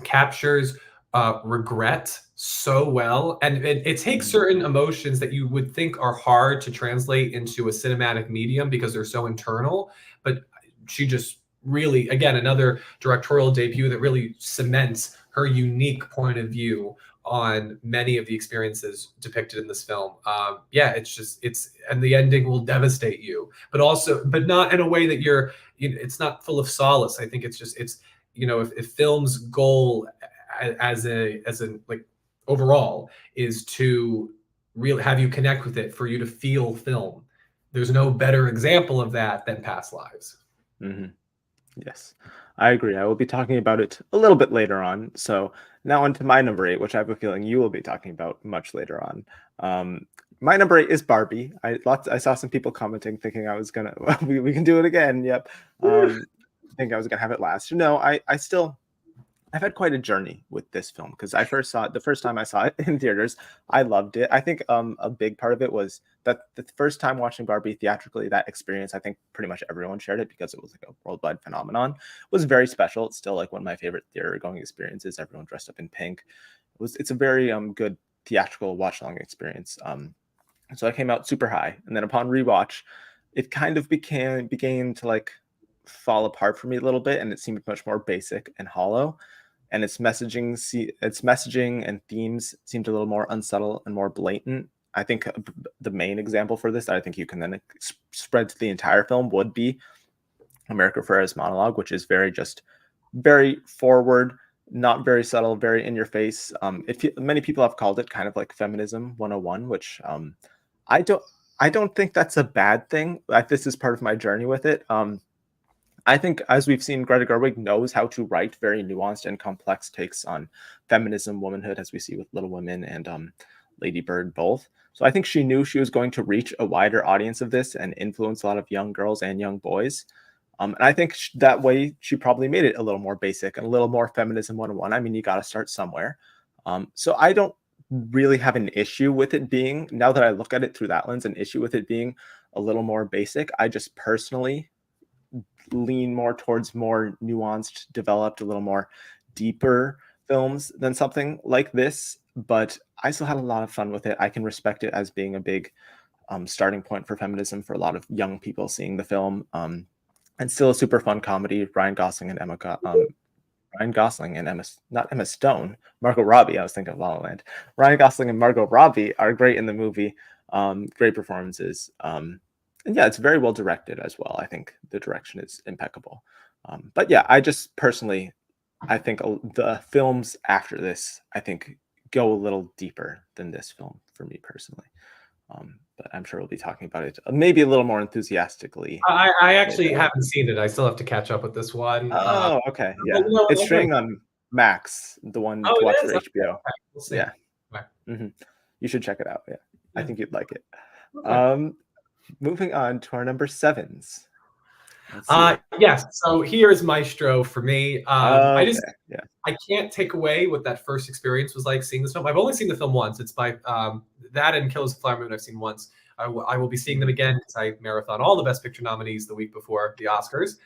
captures regret so well, and it takes certain emotions that you would think are hard to translate into a cinematic medium because they're so internal, but she just really, again, another directorial debut that really cements her unique point of view on many of the experiences depicted in this film. And the ending will devastate you, but not in a way that it's not full of solace. I think if film's goal as a like overall is to really have you connect with it, for you to feel film, there's no better example of that than Past Lives. Yes, I agree. I will be talking about it a little bit later on. So now on to my number 8, which I have a feeling you will be talking about much later on. My number 8 is Barbie. I saw some people commenting, thinking I was gonna we can do it again. Yep. Think I was gonna have it last. No, I've had quite a journey with this film, because I first saw it the first time I saw it in theaters. I loved it. I think a big part of it was that the first time watching Barbie theatrically, that experience, I think pretty much everyone shared it because it was like a worldwide phenomenon. It was very special. It's still like one of my favorite theater going experiences. Everyone dressed up in pink. It's a very good theatrical watch-along experience. So I came out super high, and then upon rewatch, it kind of began to like fall apart for me a little bit, and it seemed much more basic and hollow. And its messaging and themes seemed a little more unsubtle and more blatant. I think the main example for this that I think you can then spread to the entire film would be America Ferrera's monologue, which is very forward, not very subtle, very in your face. Many people have called it kind of like feminism 101, which I don't I don't think that's a bad thing. Like, this is part of my journey with it. I think, as we've seen, Greta Gerwig knows how to write very nuanced and complex takes on feminism, womanhood, as we see with Little Women and Lady Bird both. So I think she knew she was going to reach a wider audience of this and influence a lot of young girls and young boys. And I think that way she probably made it a little more basic and a little more feminism 101. I mean, you got to start somewhere. So I don't really have an issue with it being, now that I look at it through that lens, an issue with it being a little more basic. I just personally lean more towards more nuanced, developed, a little more deeper films than something like this. But I still had a lot of fun with it. I can respect it as being a big starting point for feminism for a lot of young people seeing the film. And still a super fun comedy. Ryan Gosling and not Emma Stone, Margot Robbie. I was thinking of La La Land. Ryan Gosling and Margot Robbie are great in the movie. Great performances. And yeah, it's very well directed as well. I think the direction is impeccable. But yeah, I just personally, I think the films after this, I think, go a little deeper than this film for me personally. But I'm sure we'll be talking about it maybe a little more enthusiastically. I actually haven't seen it. I still have to catch up with this one. Oh, okay. Yeah. It's streaming on Max, the one to watch for HBO. Okay. We'll see. Yeah. Okay. Mm-hmm. You should check it out. Yeah. I think you'd like it. Okay. Moving on to our number sevens. Yes. So here's Maestro for me. I can't take away what that first experience was like seeing this film. I've only seen the film once. It's by that and Killers of the Flower Moon I've seen once. I will be seeing them again because I marathon all the Best Picture nominees the week before the Oscars.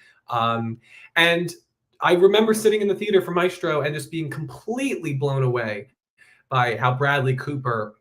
And I remember sitting in the theater for Maestro and just being completely blown away by how Bradley Cooper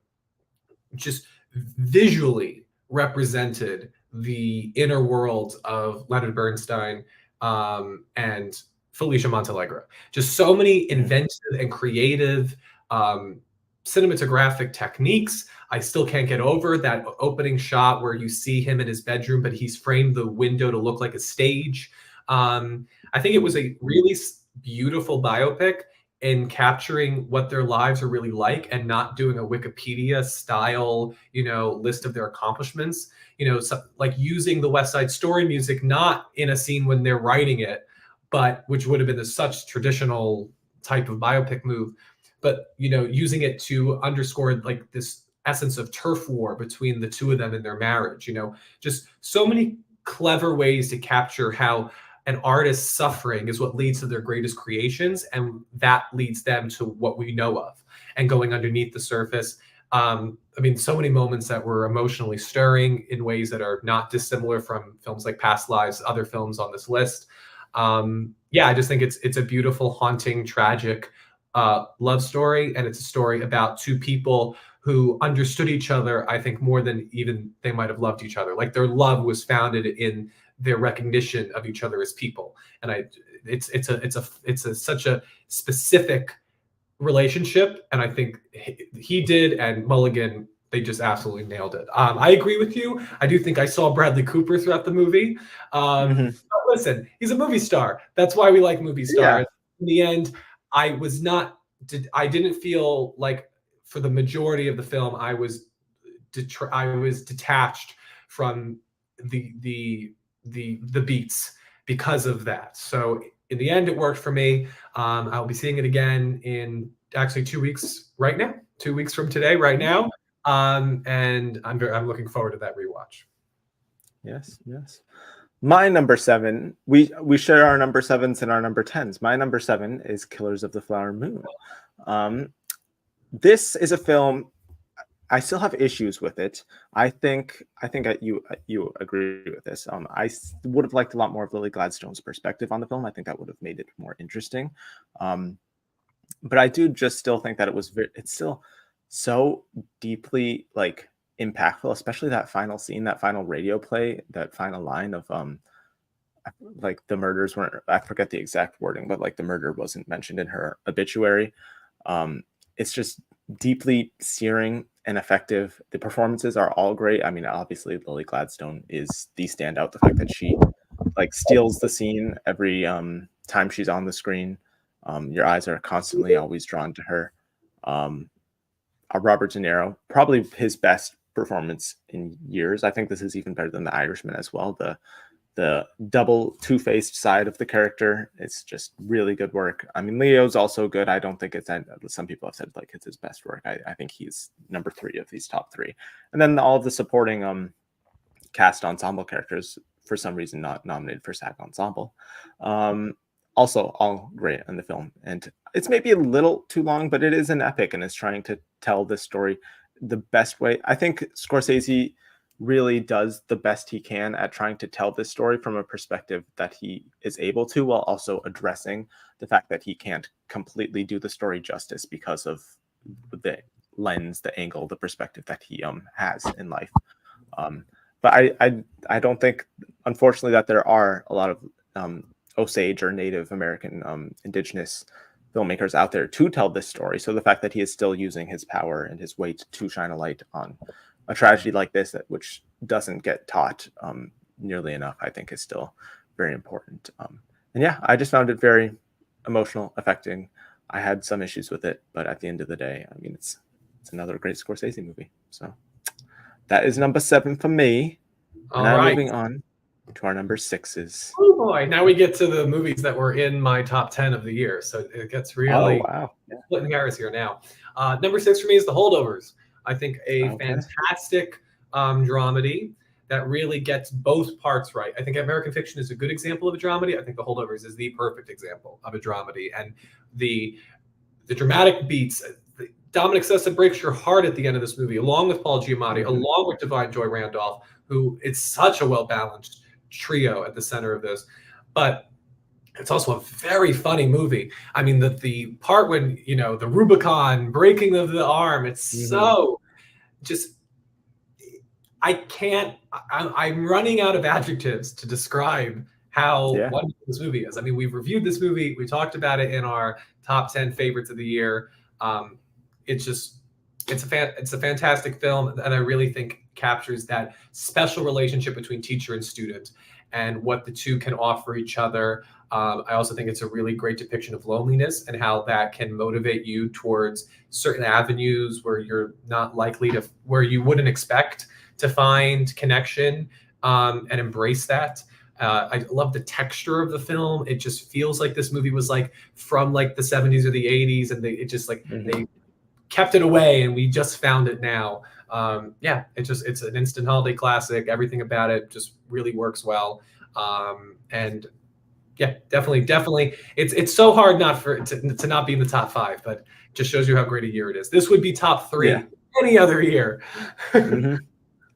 just visually represented the inner world of Leonard Bernstein and Felicia Montealegre. Just so many inventive and creative cinematographic techniques. I still can't get over that opening shot where you see him in his bedroom, but he's framed the window to look like a stage. I think it was a really beautiful biopic in capturing what their lives are really like and not doing a Wikipedia style, list of their accomplishments, like using the West Side Story music, not in a scene when they're writing it, but which would have been such traditional type of biopic move, but, using it to underscore like this essence of turf war between the two of them in their marriage, just so many clever ways to capture how an artist's suffering is what leads to their greatest creations, and that leads them to what we know of and going underneath the surface. So many moments that were emotionally stirring in ways that are not dissimilar from films like Past Lives, other films on this list. I just think it's a beautiful, haunting, tragic love story, and it's a story about two people who understood each other, I think, more than even they might have loved each other. Like, their love was founded in their recognition of each other as people, and it's such a specific relationship, and I think he did, and Mulligan, they just absolutely nailed it. I agree with you. I do think I saw Bradley Cooper throughout the movie. But listen, he's a movie star. That's why we like movie stars. Yeah. In the end, I didn't feel like, for the majority of the film, I was detached from the beats because of that. So in the end, it worked for me. I'll be seeing it again in actually 2 weeks right now, 2 weeks from today, right now. And I'm looking forward to that rewatch. Yes. My number 7, we share our number 7s and our number 10s. My number 7 is Killers of the Flower Moon. This is a film, I still have issues with it. I think you agree with this. I would have liked a lot more of Lily Gladstone's perspective on the film. I think that would have made it more interesting. But I do just still think that it's still so deeply like impactful, especially that final scene, that final radio play, that final line of like the murders weren't, I forget the exact wording, but like the murder wasn't mentioned in her obituary. Um, it's just deeply searing and effective. The performances are all great. I mean, obviously Lily Gladstone is the standout. The fact that she like steals the scene every time she's on the screen. Your eyes are constantly always drawn to her. Um, Robert De Niro, probably his best performance in years. I think this is even better than The Irishman as well. The double two-faced side of the character, it's just really good work. I mean, Leo's also good. I don't think it's, some people have said like it's his best work. I think he's number 3 of these top 3. And then all of the supporting cast ensemble characters, for some reason not nominated for SAG Ensemble. Also all great in the film. And it's maybe a little too long, but it is an epic and it's trying to tell this story the best way. I think Scorsese really does the best he can at trying to tell this story from a perspective that he is able to, while also addressing the fact that he can't completely do the story justice because of the lens, the angle, the perspective that he has in life. But I don't think, unfortunately, that there are a lot of Osage or Native American indigenous filmmakers out there to tell this story. So the fact that he is still using his power and his weight to shine a light on a tragedy like this, which doesn't get taught nearly enough, I think is still very important. And yeah, I just found it very emotional, affecting. I had some issues with it, but at the end of the day, I mean, it's another great Scorsese movie. So that is number 7 for me. And now moving on to our number 6s. Oh boy, now we get to the movies that were in my top 10 of the year. So it gets really splitting hairs here now. Number 6 for me is The Holdovers. I think a fantastic dramedy that really gets both parts right. I think American Fiction is a good example of a dramedy. I think The Holdovers is the perfect example of a dramedy. And the dramatic beats, Dominic Sessa breaks your heart at the end of this movie, along with Paul Giamatti, along with Divine Joy Randolph, who it's such a well-balanced trio at the center of this. But it's also a very funny movie. I mean, the part when, you know, the Rubicon breaking of the arm, it's so just, I'm running out of adjectives to describe how wonderful this movie is. I mean, we've reviewed this movie. We talked about it in our top 10 favorites of the year. It's a fantastic film, and I really think captures that special relationship between teacher and student and what the two can offer each other. I also think it's a really great depiction of loneliness and how that can motivate you towards certain avenues where you're not likely to, where you wouldn't expect to find connection, and embrace that. I love the texture of the film. It just feels like this movie was like from like the 70s or the 80s, and they kept it away and we just found it now. Yeah, it's an instant holiday classic. Everything about it just really works well. And yeah, definitely. It's so hard not to not be in the top 5, but just shows you how great a year it is. This would be top 3 any other year.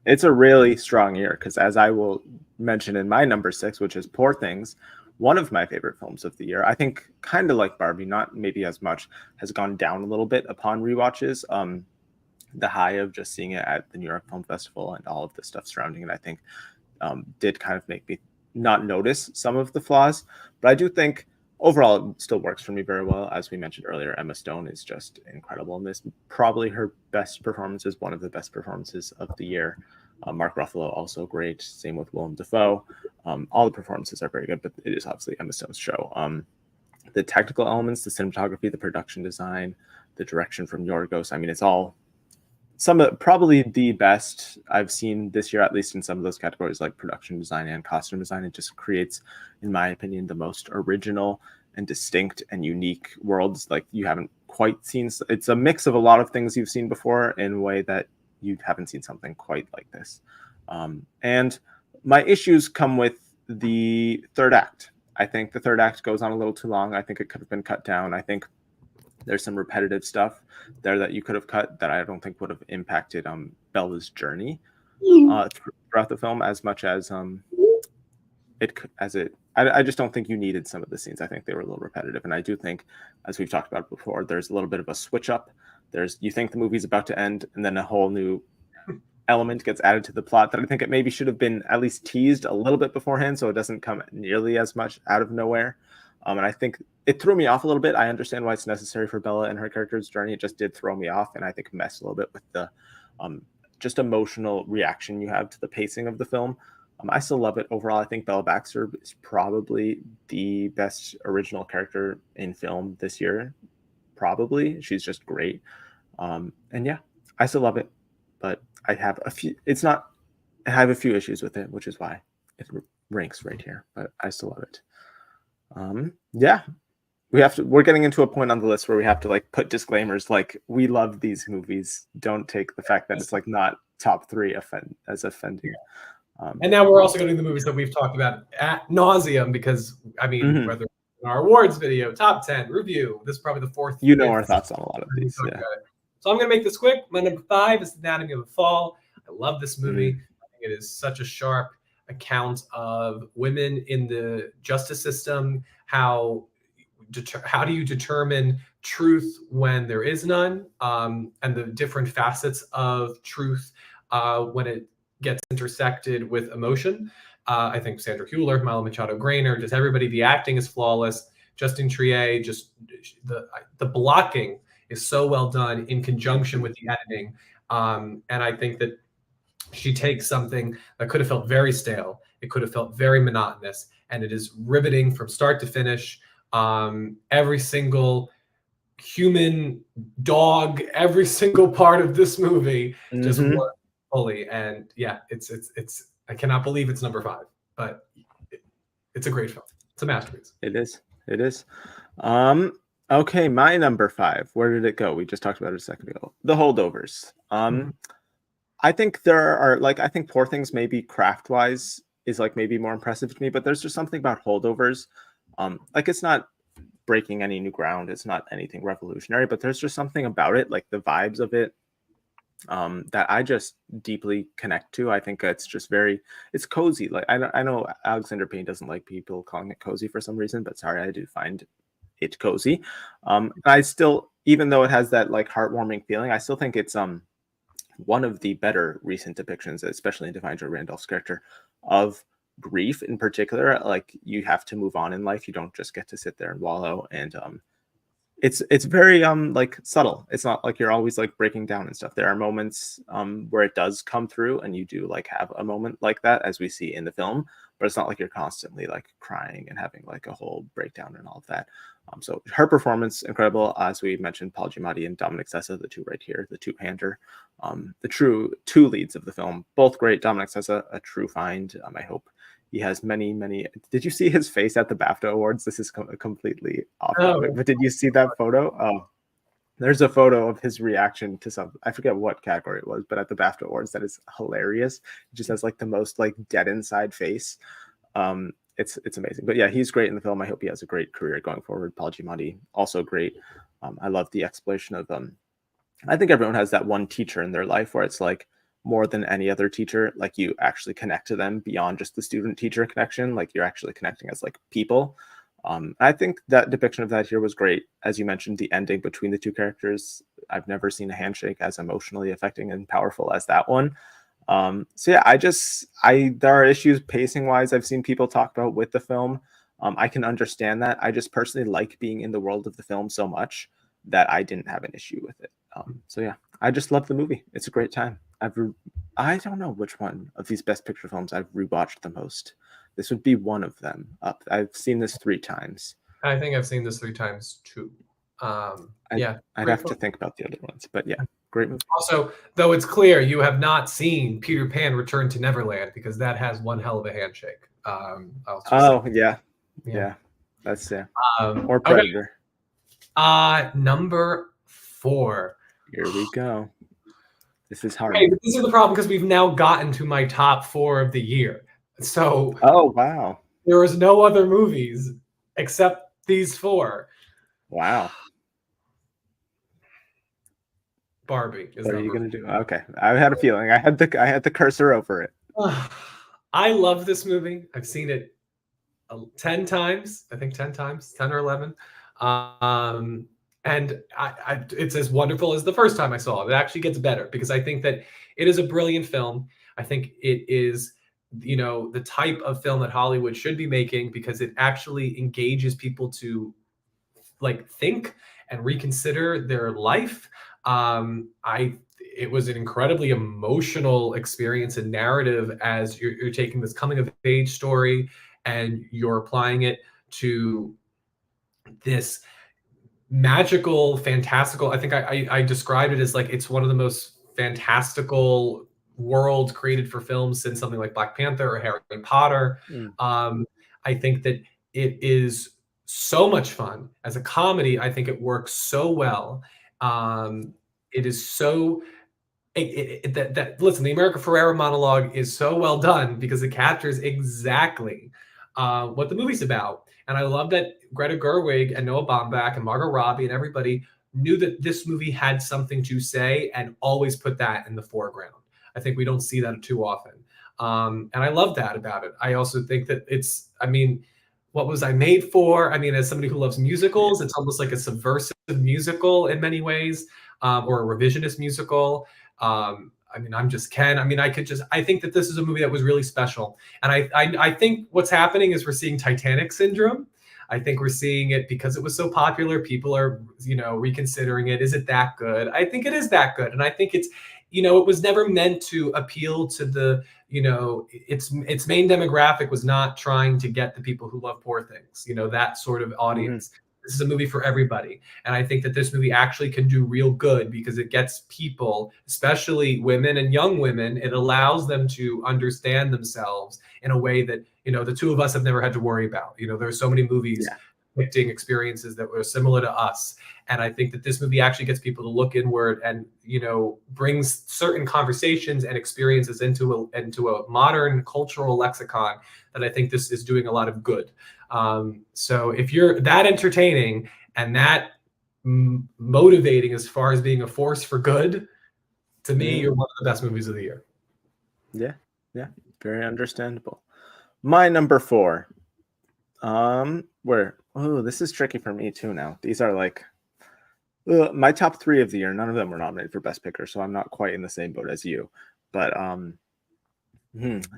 It's a really strong year because, as I will mention in my number 6, which is Poor Things, one of my favorite films of the year. I think kind of like Barbie, not maybe as much, has gone down a little bit upon rewatches. The high of just seeing it at the New York Film Festival and all of the stuff surrounding it, I think did kind of make me not notice some of the flaws. But I do think overall it still works for me very well. As we mentioned earlier, Emma Stone is just incredible in this. Probably her best performance, is one of the best performances of the year. Mark Ruffalo also great. Same with Willem Dafoe. All the performances are very good, but it is obviously Emma Stone's show. The technical elements, the cinematography, the production design, the direction from Yorgos. I mean, it's all probably the best I've seen this year, at least in some of those categories like production design and costume design. It just creates, in my opinion, the most original and distinct and unique worlds like you haven't quite seen. It's a mix of a lot of things you've seen before in a way that you haven't seen something quite like this. And my issues come with the third act. I think the third act goes on a little too long. I think it could have been cut down. I think there's some repetitive stuff there that you could have cut that I don't think would have impacted Bella's journey throughout the film as much as I just don't think you needed some of the scenes. I think they were a little repetitive. And I do think, as we've talked about before, there's a little bit of a switch up you think the movie's about to end, and then a whole new element gets added to the plot that I think it maybe should have been at least teased a little bit beforehand, so it doesn't come nearly as much out of nowhere. And I think it threw me off a little bit. I understand why it's necessary for Bella and her character's journey. It just did throw me off, and I think messed a little bit with the just emotional reaction you have to the pacing of the film. I still love it overall. I think Bella Baxter is probably the best original character in film this year. Probably, she's just great. And yeah, I still love it, but I have a few. I have a few issues with it, which is why it ranks right here. But I still love it. Yeah, we're getting into a point on the list where we have to like put disclaimers like we love these movies. Don't take the fact that it's like not top 3 as offending. And now we're also going to the movies that we've talked about ad nauseum because I mean, whether in our awards video, top 10 review, this is probably the 4th. You know our thoughts on a lot of these. Yeah. So I'm going to make this quick. My number 5 is Anatomy of a Fall. I love this movie. I think it is such a sharp account of women in the justice system. How do you determine truth when there is none, and the different facets of truth when it gets intersected with emotion. I think Sandra Hüller, Milo Machado-Graner, just everybody, the acting is flawless. Justin Trier, just the blocking is so well done in conjunction with the editing. And I think that she takes something that could have felt very stale. It could have felt very monotonous, and it is riveting from start to finish. Every single human, dog, every single part of this movie just works fully. And yeah, it's I cannot believe it's number 5, but it's a great film. It's a masterpiece. It is. Okay, my number 5. Where did it go? We just talked about it a second ago. The Holdovers. I think there are I think Poor Things maybe craft-wise is like maybe more impressive to me, but there's just something about Holdovers. Like it's not breaking any new ground. It's not anything revolutionary, but there's just something about it, like the vibes of it, that I just deeply connect to. I think it's just it's cozy. Like I know Alexander Payne doesn't like people calling it cozy for some reason, but sorry, I do find it cozy. I still, even though it has that like heartwarming feeling, I still think it's one of the better recent depictions, especially in Divine Joy Randolph's character, of grief in particular. Like you have to move on in life. You don't just get to sit there and wallow. And it's very like subtle. It's not like you're always like breaking down and stuff. There are moments where it does come through, and you do like have a moment like that, as we see in the film, but it's not like you're constantly like crying and having like a whole breakdown and all of that. So her performance incredible. As we mentioned, Paul Giamatti and Dominic Sessa, the two right here, the two-hander, the true 2 leads of the film, both great. Dominic Sessa, a true find. I hope he has many. Did you see his face at the BAFTA Awards? This is completely off topic, but did you see that photo? Oh, there's a photo of his reaction to some, I forget what category it was, but at the BAFTA Awards, that is hilarious. It just has like the most like dead inside face. It's amazing. But yeah, he's great in the film. I hope he has a great career going forward. Paul Giamatti, also great. I love the exploration of I think everyone has that one teacher in their life where it's like, more than any other teacher, like you actually connect to them beyond just the student teacher connection. Like you're actually connecting as like people. I think that depiction of that here was great. As you mentioned, the ending between the 2 characters, I've never seen a handshake as emotionally affecting and powerful as that one. So yeah, there are issues pacing wise I've seen people talk about with the film. I can understand that. I just personally like being in the world of the film so much that I didn't have an issue with it. So yeah, I just love the movie. It's a great time. I don't know which one of these Best Picture films I've rewatched the most. This would be one of them. I've seen this 3 times. I think I've seen this 3 times too. Yeah, I'd have to think about the other ones, but yeah, great movie. Also, though it's clear you have not seen Peter Pan Return to Neverland, because that has one hell of a handshake. Yeah, that's or Predator. Okay. Number 4. Here we go. This is hard. Okay, this is the problem because we've now gotten to my top 4 of the year. So, oh wow, there was no other movies except these 4. Wow. Barbie. What are you gonna do? Okay, I had a feeling. I had the cursor over it. I love this movie. I've seen it 10 times. I think 10 times, 10 or 11. And it's as wonderful as the first time I saw it. It actually gets better because I think that it is a brilliant film. I think it is, the type of film that Hollywood should be making because it actually engages people to like think and reconsider their life. It was an incredibly emotional experience and narrative as you're taking this coming of age story and you're applying it to this magical, fantastical. I think I described it as like it's one of the most fantastical worlds created for films since something like Black Panther or Harry Potter. Mm. I think that it is so much fun as a comedy. I think it works so well. It is so that listen, the America Ferrera monologue is so well done because it captures exactly what the movie's about. And I love that Greta Gerwig and Noah Baumbach and Margot Robbie and everybody knew that this movie had something to say and always put that in the foreground. I think we don't see that too often. And I love that about it. I also think that what was I made for? I mean, as somebody who loves musicals, it's almost like a subversive musical in many ways, or a revisionist musical. I'm just Ken. I think that this is a movie that was really special. And I think what's happening is we're seeing Titanic syndrome. I think we're seeing it because it was so popular. People are, reconsidering it. Is it that good? I think it is that good. And I think it's, it was never meant to appeal to the, its main demographic was not trying to get the people who love Poor Things, that sort of audience. Mm-hmm. This is a movie for everybody. And I think that this movie actually can do real good because it gets people, especially women and young women, it allows them to understand themselves in a way that, the two of us have never had to worry about. There's so many movies depicting experiences that were similar to us. And I think that this movie actually gets people to look inward and, brings certain conversations and experiences into a modern cultural lexicon that I think this is doing a lot of good. So if you're that entertaining and that motivating as far as being a force for good, to me, you're one of the best movies of the year. Yeah. Very understandable. My number 4. This is tricky for me too now. These are like my top 3 of the year. None of them were nominated for Best Picture, so I'm not quite in the same boat as you. But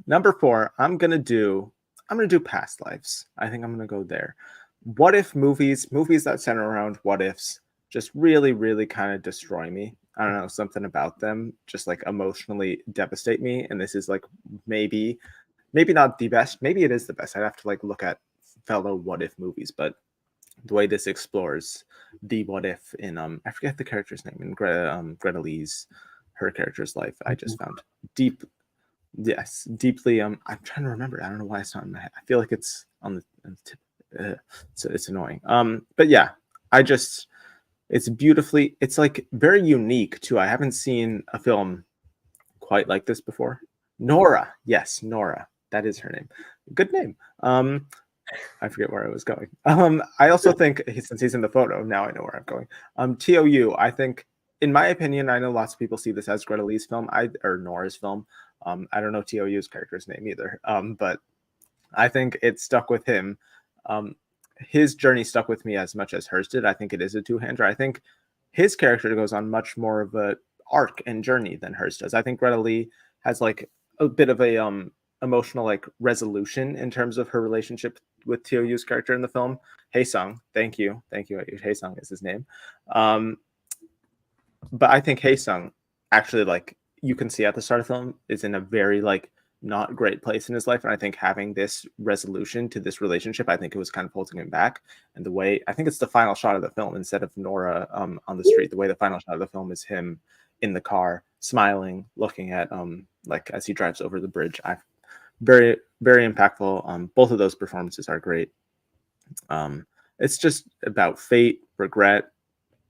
number 4, I'm gonna do Past Lives. I think I'm gonna go there. What if movies that center around what ifs just really, really kind of destroy me. I don't know, something about them just like emotionally devastate me. And this is like maybe not the best. Maybe it is the best. I'd have to like look at fellow what if movies, but the way this explores the what if in I forget the character's name in Greta Lee's her character's life, I just found deeply. I'm trying to remember. I don't know why it's not in my head. I feel like it's on the tip. It's annoying. But yeah, it's beautifully. It's like very unique too. I haven't seen a film quite like this before. Nora, yes, Nora. That is her name. Good name. I forget where I was going. I also think since he's in the photo, now I know where I'm going. TOU. I think, in my opinion, I know lots of people see this as Greta Lee's film, or Nora's film. I don't know TOU's character's name either. But I think it stuck with him. His journey stuck with me as much as hers did. I think it is a two-hander. I think his character goes on much more of a arc and journey than hers does. I think Greta Lee has like a bit of a emotional like resolution in terms of her relationship with TOU's character in the film. Hae-sung, thank you. Hae-sung is his name. But I think Hae-sung actually, like, you can see at the start of the film, is in a very like not great place in his life. And I think having this resolution to this relationship, I think it was kind of holding him back. And the way, I think it's the final shot of the film, instead of Nora on the street, the way the final shot of the film is him in the car, smiling, looking at like as he drives over the bridge. Very, very impactful. Both of those performances are great. It's just about fate, regret,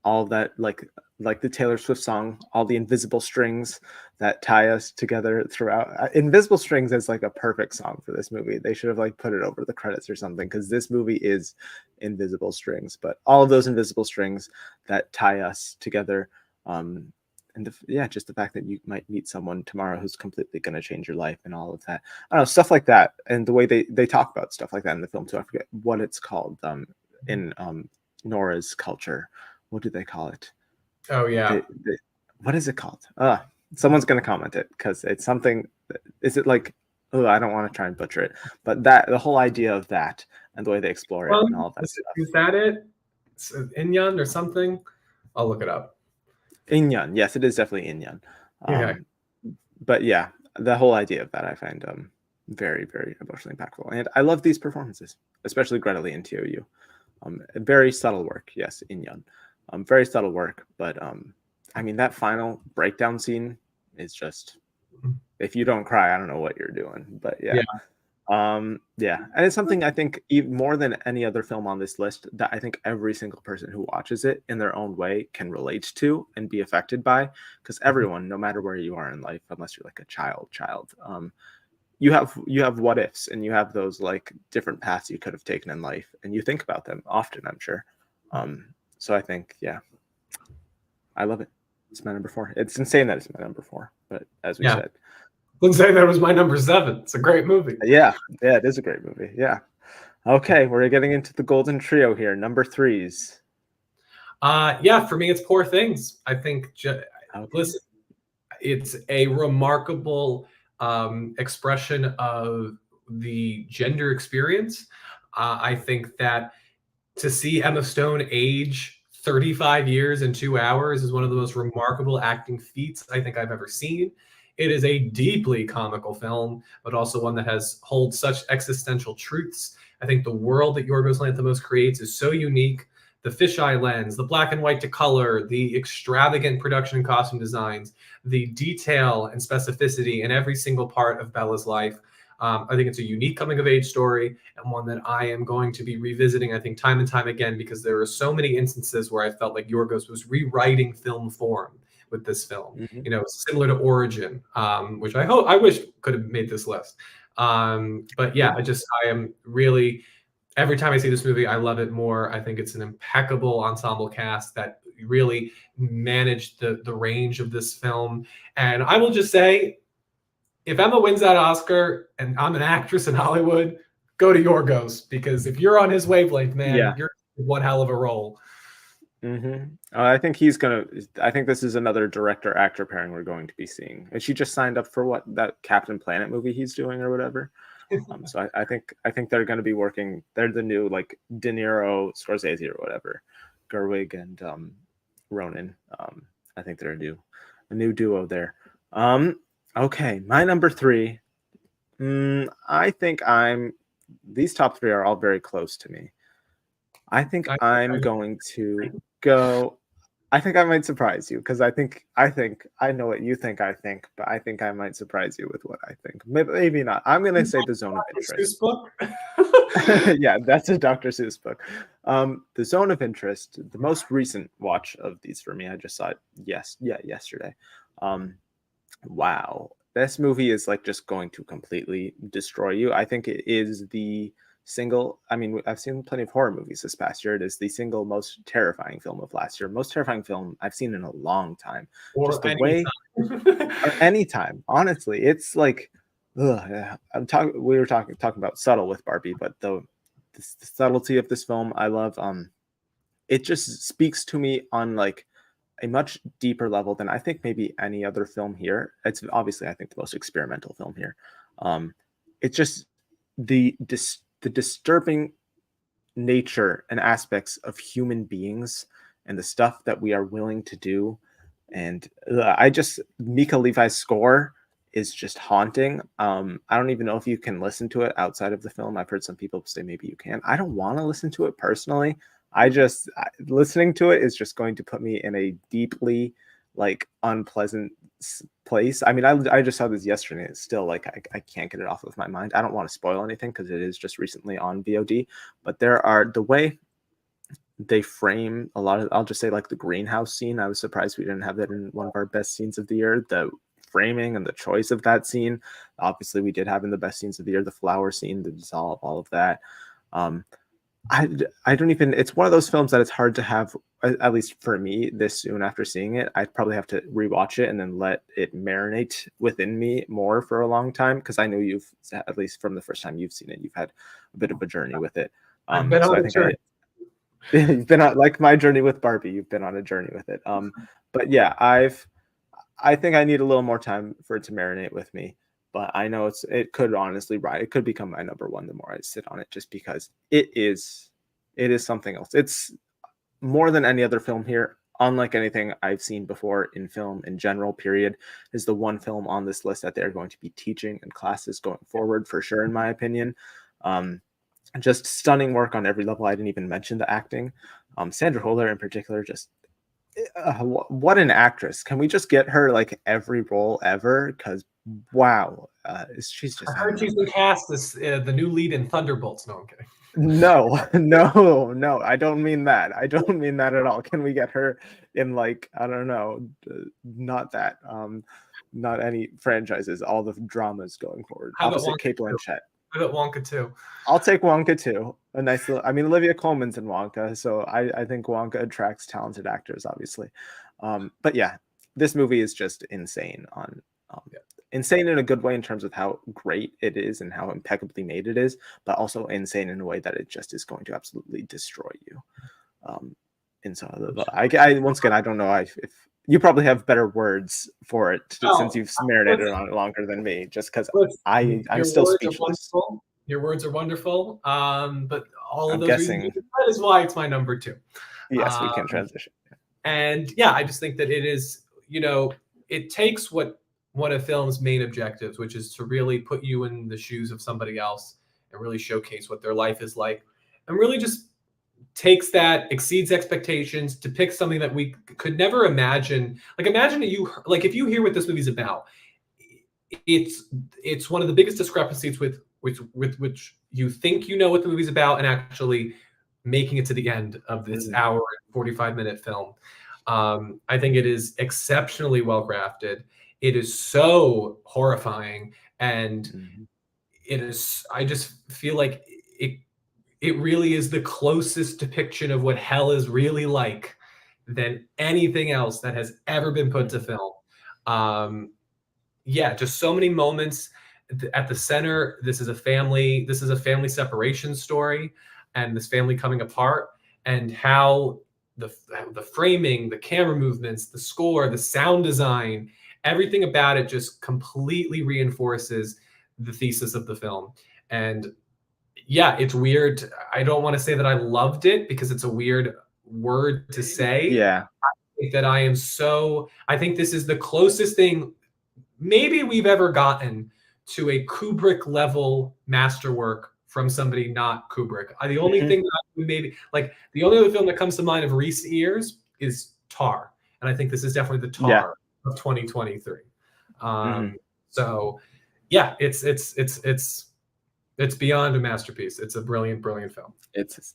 all of that, like the Taylor Swift song, all the invisible strings that tie us together throughout. Invisible Strings is like a perfect song for this movie. They should have like put it over the credits or something, because this movie is invisible strings, but all of those invisible strings that tie us together. And just the fact that you might meet someone tomorrow who's completely going to change your life and all of that. I don't know, stuff like that. And the way they talk about stuff like that in the film too. I forget what it's called in Nora's culture, what do they call it? Oh yeah. What is it called? Someone's gonna comment it because it's something. Is it like? Oh, I don't want to try and butcher it, but that the whole idea of that and the way they explore it and all of that stuff. Is that it? Inyan or something? I'll look it up. Inyan, yes, it is definitely Inyan. Yeah. But yeah, the whole idea of that I find very, very emotionally impactful, and I love these performances, especially Greta Lee and Tiu. Very subtle work, yes, Inyan. Very subtle work, but I mean that final breakdown scene is just, if you don't cry, I don't know what you're doing. But yeah. Yeah, and it's something I think even more than any other film on this list that I think every single person who watches it in their own way can relate to and be affected by, because everyone, no matter where you are in life, unless you're like a child, you have what ifs, and you have those like different paths you could have taken in life, and you think about them often, I'm sure. So I think, yeah, I love it. It's my number 4. It's insane that it's my number 4, but as we said, wouldn't say that was my number 7. It's a great movie. Yeah, it is a great movie. Yeah. Okay, we're getting into the golden trio here. Number 3s. Yeah, for me, it's Poor Things. I think, listen, it's a remarkable expression of the gender experience. I think that to see Emma Stone age 35 years in 2 hours is one of the most remarkable acting feats I think I've ever seen. It is a deeply comical film, but also one that holds such existential truths. I think the world that Yorgos Lanthimos creates is so unique. The fisheye lens, the black and white to color, the extravagant production and costume designs, the detail and specificity in every single part of Bella's life. I think it's a unique coming of age story, and one that I am going to be revisiting, I think, time and time again, because there are so many instances where I felt like Yorgos was rewriting film form with this film. Similar to Origin, which I wish could have made this list. But yeah, I am really, every time I see this movie, I love it more. I think it's an impeccable ensemble cast that really managed the range of this film. And I will just say, if Emma wins that Oscar and I'm an actress in Hollywood, go to Yorgos, because if you're on his wavelength, man, you're one hell of a role. I think this is another director actor pairing we're going to be seeing. And she just signed up for that Captain Planet movie he's doing or whatever. So I think they're going to be working. They're the new like De Niro, Scorsese or whatever, Gerwig and Ronan. I think they're a new duo there. Okay, my number 3. I think these top 3 are all very close to me. I think I'm going to go. I think I might surprise you, because I think I know what you think I think, but I think I might surprise you with what I think. Maybe not. I'm going to say The Zone of Interest. Book? Yeah, that's a Dr. Seuss book. The Zone of Interest, the most recent watch of these for me. I just saw it yesterday. Wow, this movie is like just going to completely destroy you. I think it is the single, I mean, I've seen plenty of horror movies this past year. It is the single most terrifying film of last year. Most terrifying film I've seen in a long time. Or just the way, or anytime. Honestly, it's like, we were talking about subtle with Barbie, but the subtlety of this film, I love. It just speaks to me on like a much deeper level than I think maybe any other film here. It's obviously, I think, the most experimental film here. It's just the disturbing nature and aspects of human beings and the stuff that we are willing to do. And Mika Levi's score is just haunting. I don't even know if you can listen to it outside of the film. I've heard some people say maybe you can. I don't want to listen to it personally. Listening to it is just going to put me in a deeply like unpleasant place. I mean, I just saw this yesterday. It's still like I can't get it off of my mind. I don't want to spoil anything because it is just recently on VOD. But the way they frame a lot of, I'll just say like the greenhouse scene. I was surprised we didn't have that in one of our best scenes of the year. The framing and the choice of that scene. Obviously, we did have in the best scenes of the year the flower scene, the dissolve, all of that. I don't even, it's one of those films that it's hard to have, at least for me, this soon after seeing it. I'd probably have to rewatch it and then let it marinate within me more for a long time, because I know you've, at least from the first time you've seen it, you've had a bit of a journey with it. I've been on a journey. You've been on, like my journey with Barbie, you've been on a journey with it. But yeah, I think I need a little more time for it to marinate with me. But I know it could honestly it could become my number one the more I sit on it, just because it is something else. It's more than any other film here, unlike anything I've seen before in film in general, period, is the one film on this list that they're going to be teaching in classes going forward, for sure, in my opinion. Um, just stunning work on every level. I didn't even mention the acting. Sandra Hüller in particular, just what an actress. Can we just get her like every role ever? Because wow, she's I just, I heard don't know. she's been cast as the new lead in Thunderbolts. No, I'm kidding. No, no, I don't mean that. I don't mean that at all. Can we get her in, like, I don't know, not that, not any franchises, all the dramas going forward, How about opposite Wonka Kate too? Blanchett. How about Wonka too? I'll take Wonka too. A nice little, I mean, Olivia Colman's in Wonka, so I think Wonka attracts talented actors, obviously. But yeah, this movie is just insane Yeah. insane in a good way in terms of how great it is and how impeccably made it is, but also insane in a way that it just is going to absolutely destroy you. And so I once again, I don't know if you probably have better words for it since Oh, you've marinated on it longer than me, just because I'm your still words are speechless. wonderful. Your words are wonderful. But all of I'm those reasons guessing, that is why it's my number two. yes, we Um, can transition. and yeah, I just think that it is, it takes what one of film's main objectives, which is to really put you in the shoes of somebody else and really showcase what their life is like, and really just takes that, exceeds expectations, depicts something that we could never imagine. Like, imagine that if you hear what this movie's about, it's it's one of the biggest discrepancies with which you think you know what the movie's about and actually making it to the end of this hour and 45-minute film. I think it is exceptionally well crafted. It is so horrifying, and Mhm. it is. I just feel like it really is the closest depiction of what hell is really like than anything else that has ever been put to Mhm. film. Um, yeah, just so many moments at the center. This is a family separation story, and this family coming apart, and how the the framing, the camera movements, the score, the sound design, everything about it just completely reinforces the thesis of the film. And yeah, it's weird. I don't want to say that I loved it because it's a weird word to say. Yeah. That I think this is the closest thing maybe we've ever gotten to a Kubrick level masterwork from somebody not Kubrick. The only Mhm. thing that the only other film that comes to mind of recent years is Tar, and I think this is definitely the Yeah. Tar of 2023. Mhm. So yeah, it's beyond a masterpiece. It's a brilliant, brilliant film.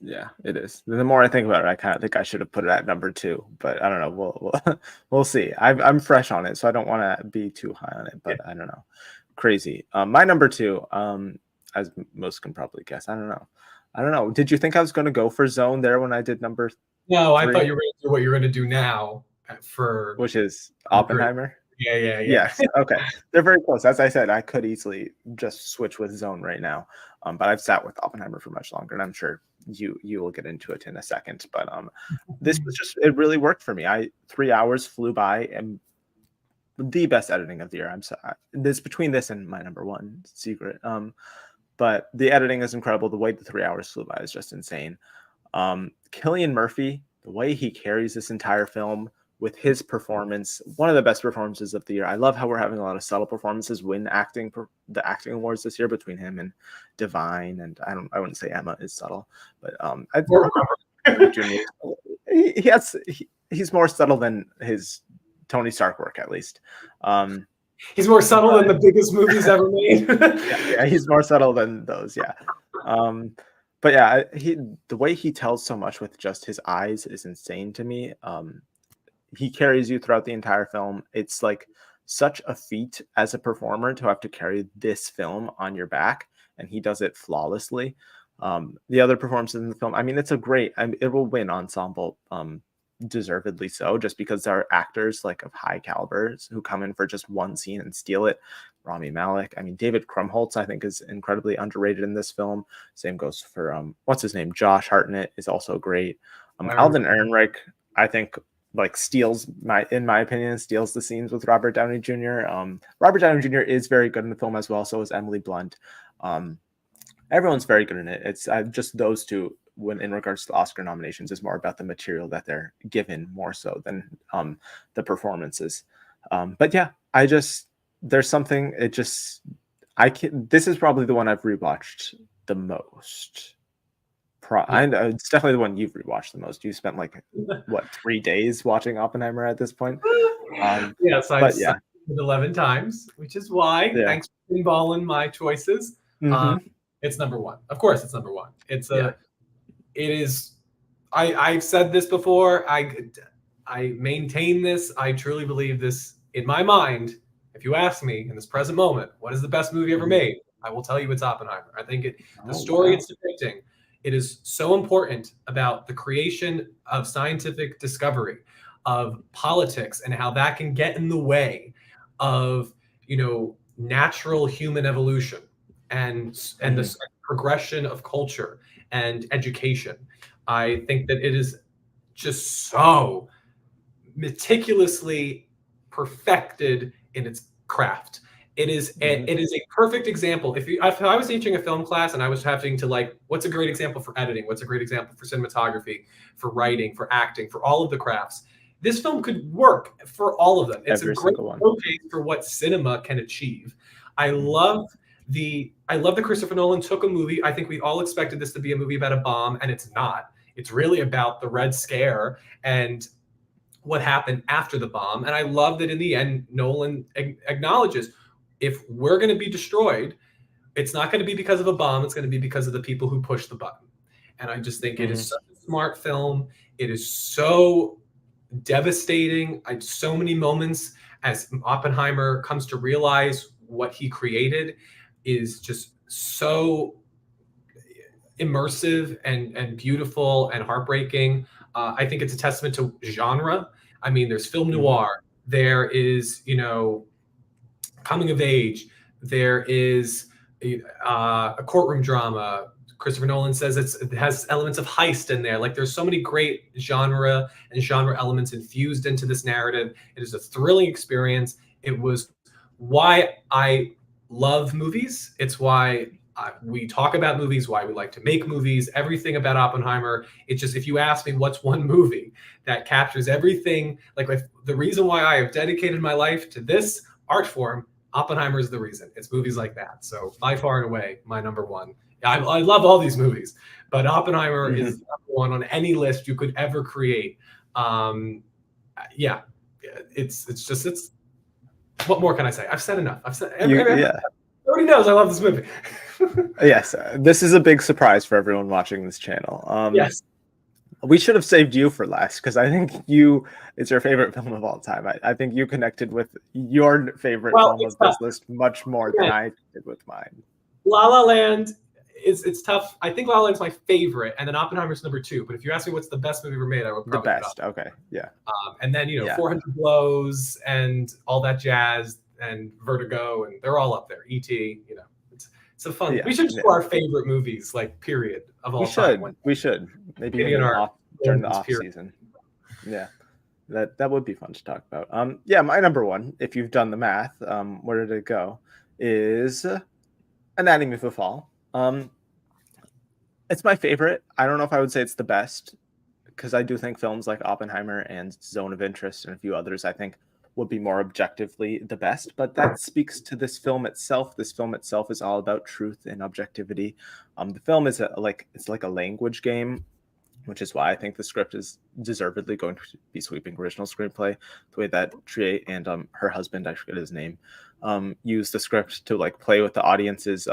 Yeah, it is. The more I think about it, I kind of think I should have put it at number two, but I don't know. We'll see. I'm fresh on it, so I don't want to be too high on it. Yeah. But I don't know. Crazy. My number two, as most can probably guess, I don't know. I don't know. Did you think I was going to go for Zone there when I did number No, I thought three, you were going to do what you're going to do now for which is number three. Oppenheimer? Yeah, yeah, yeah. Yes. Okay. They're very close. As I said, I could easily just switch with Zone right now, but I've sat with Oppenheimer for much longer, and I'm sure you will get into it in a second. But this was just, it really worked for me. 3 hours flew by, and the best editing of the year. I'm sorry. This between this and my number one, Secret. But the editing is incredible. The way the 3 hours flew by is just insane. Cillian Murphy, the way he carries this entire film with his performance, one of the best performances of the year. I love how we're having a lot of subtle performances win the acting awards this year between him and Divine, and I wouldn't say Emma is subtle, but he's more subtle than his Tony Stark work, at least. He's more subtle than the biggest movies ever made. Yeah, he's more subtle than those. Yeah. But yeah, the way he tells so much with just his eyes is insane to me. He carries you throughout the entire film. It's like such a feat as a performer to have to carry this film on your back, and he does it flawlessly. The other performances in the film, I mean, it's a great, it will win ensemble deservedly so, just because there are actors like of high calibers who come in for just one scene and steal it. Rami Malek. I mean, David Krumholtz, I think, is incredibly underrated in this film. Same goes for what's his name? Josh Hartnett is also great. Alden Ehrenreich, I think, like in my opinion, steals the scenes with Robert Downey Jr. Robert Downey Jr. is very good in the film as well. So is Emily Blunt. Everyone's very good in it. It's just those two, when in regards to Oscar nominations, is more about the material that they're given more so than the performances. But yeah, there's something. This is probably the one I've rewatched the most. It's definitely the one you've rewatched the most. You spent like what 3 days watching Oppenheimer at this point. Yes, I've seen it 11 times, which is why. Yeah. Thanks for pinballing my choices. It's number one. Of course, it's number one. It is. I've said this before. I maintain this. I truly believe this in my mind. If you ask me in this present moment, what is the best movie ever made? I will tell you it's Oppenheimer. I think the story it's depicting, it is so important about the creation of scientific discovery, of politics, and how that can get in the way of, natural human evolution and the progression of culture and education. I think that it is just so meticulously perfected in its craft. It is a perfect example. If I was teaching a film class and I was having to what's a great example for editing? What's a great example for cinematography, for writing, for acting, for all of the crafts? This film could work for all of them. It's a great showcase for what cinema can achieve. I love that Christopher Nolan took a movie. I think we all expected this to be a movie about a bomb, and it's not. It's really about the Red Scare and what happened after the bomb. And I love that in the end, Nolan acknowledges, if we're going to be destroyed, it's not going to be because of a bomb. It's going to be because of the people who push the button. And I just think it is such a smart film. It is so devastating. So many moments as Oppenheimer comes to realize what he created is just so immersive and beautiful and heartbreaking. I think it's a testament to genre. I mean, there's film noir. There is, coming of age. There is a courtroom drama. Christopher Nolan says it has elements of heist in there. Like, there's so many great genre elements infused into this narrative. It is a thrilling experience. It was why I love movies. It's why we talk about movies, why we like to make movies, everything about Oppenheimer. It's just, if you ask me what's one movie that captures everything, like the reason why I have dedicated my life to this art form, Oppenheimer is the reason. It's movies like that. So by far and away, my number one. I love all these movies, but Oppenheimer is number one on any list you could ever create. It's what more can I say? I've said enough. Everybody knows I love this movie. Yes, this is a big surprise for everyone watching this channel. Yes. We should have saved you for last, because I think it's your favorite film of all time. I think you connected with your favorite film of this list much more than I did with mine. La La Land it's tough. I think La La Land's my favorite, and then Oppenheimer's number 2. But if you ask me what's the best movie ever made, I would probably the best. Okay, yeah. And then 400 Blows and all that jazz and Vertigo, and they're all up there. E.T. It's a fun. Yeah, we should do our favorite movies, period of all time. We should maybe during the off season. Yeah, that would be fun to talk about. My number one, if you've done the math, where did it go? Is Anatomy of a Fall. It's my favorite. I don't know if I would say it's the best, because I do think films like Oppenheimer and Zone of Interest and a few others, I think, would be more objectively the best, but that speaks to this film itself. This film itself is all about truth and objectivity. The film is it's like a language game, which is why I think the script is deservedly going to be sweeping original screenplay. The way that Triet and her husband, I forget his name, use the script to play with the audience's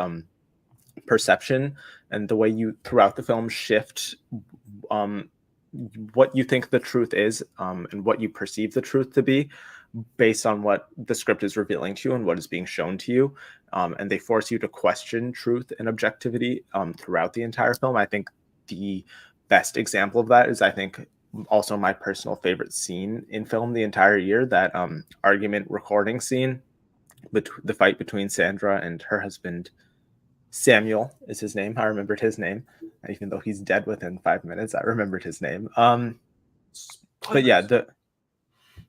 perception, and the way you throughout the film shift what you think the truth is and what you perceive the truth to be, based on what the script is revealing to you and what is being shown to you. And they force you to question truth and objectivity throughout the entire film. I think the best example of that is, I think, also my personal favorite scene in film the entire year. That argument recording scene, the fight between Sandra and her husband. Samuel is his name. I remembered his name, even though he's dead within 5 minutes. I remembered his name. But yeah,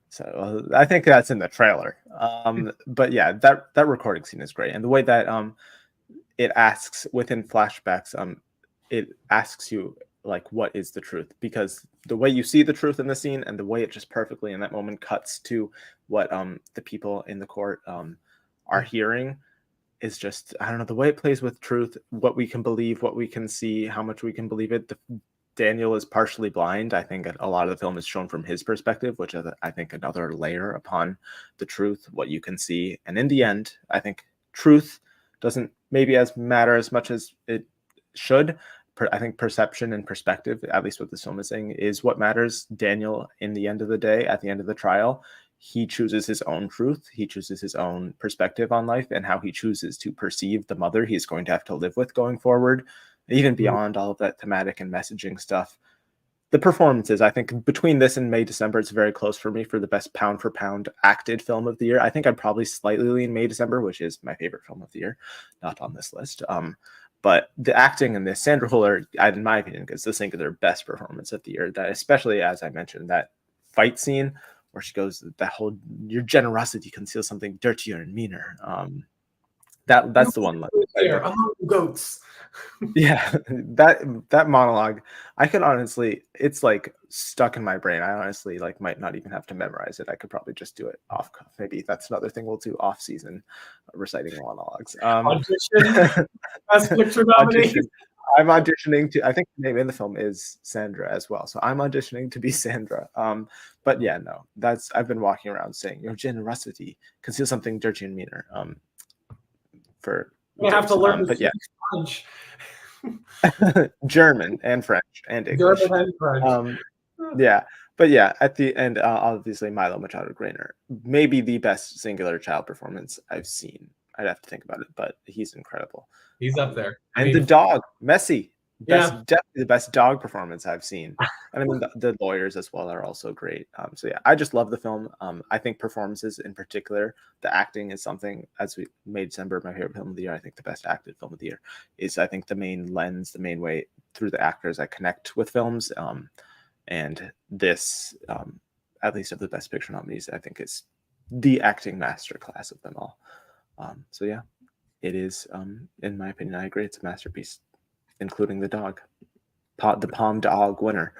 so I think that's in the trailer. But yeah, that recording scene is great, and the way that it asks within flashbacks, it asks you like, what is the truth? Because the way you see the truth in the scene and the way it just perfectly in that moment cuts to what the people in the court are hearing is just, I don't know, the way it plays with truth, what we can believe, what we can see, how much we can believe it. Daniel is partially blind. I think a lot of the film is shown from his perspective, which is, I think, another layer upon the truth, what you can see. And in the end, I think truth doesn't maybe as matter as much as it should. I think perception and perspective, at least what this film is saying, is what matters. Daniel, in the end of the day, at the end of the trial, he chooses his own truth. He chooses his own perspective on life and how he chooses to perceive the mother he's going to have to live with going forward. Even beyond all of that thematic and messaging stuff, the performances, I think between this and May, December, it's very close for me for the best pound for pound acted film of the year. I think I'd probably slightly lean May, December, which is my favorite film of the year, not on this list. But the acting in this, Sandra Huller, in my opinion, is the singular best performance of the year. That, especially as I mentioned, that fight scene where she goes, that whole, your generosity conceals something dirtier and meaner. That's the one. There among goats. Yeah, that monologue, I could honestly, it's like stuck in my brain. I honestly like might not even have to memorize it. I could probably just do it off cuff. Maybe that's another thing we'll do off season, reciting monologues. Audition, Best Picture nominee. I'm auditioning to. I think the name in the film is Sandra as well, so I'm auditioning to be Sandra. But yeah, no, I've been walking around saying your generosity conceals something dirty and meaner. For you have to learn, but yeah. German and French and English. German and French. Yeah, but yeah, at the end, obviously Milo Machado-Graner, maybe the best singular child performance I've seen. I'd have to think about it, but he's incredible. He's up there. And the dog, Messi, definitely the best dog performance I've seen. And I mean, the lawyers as well are also great. So yeah, I just love the film. I think performances in particular, the acting is something, as we made December my favorite film of the year. I think the best acted film of the year is, I think, the main lens, the main way through the actors I connect with films. And this, at least of the Best Picture nominees, I think is the acting masterclass of them all. So yeah, it is, in my opinion, I agree, it's a masterpiece, including the dog, the Palm Dog winner.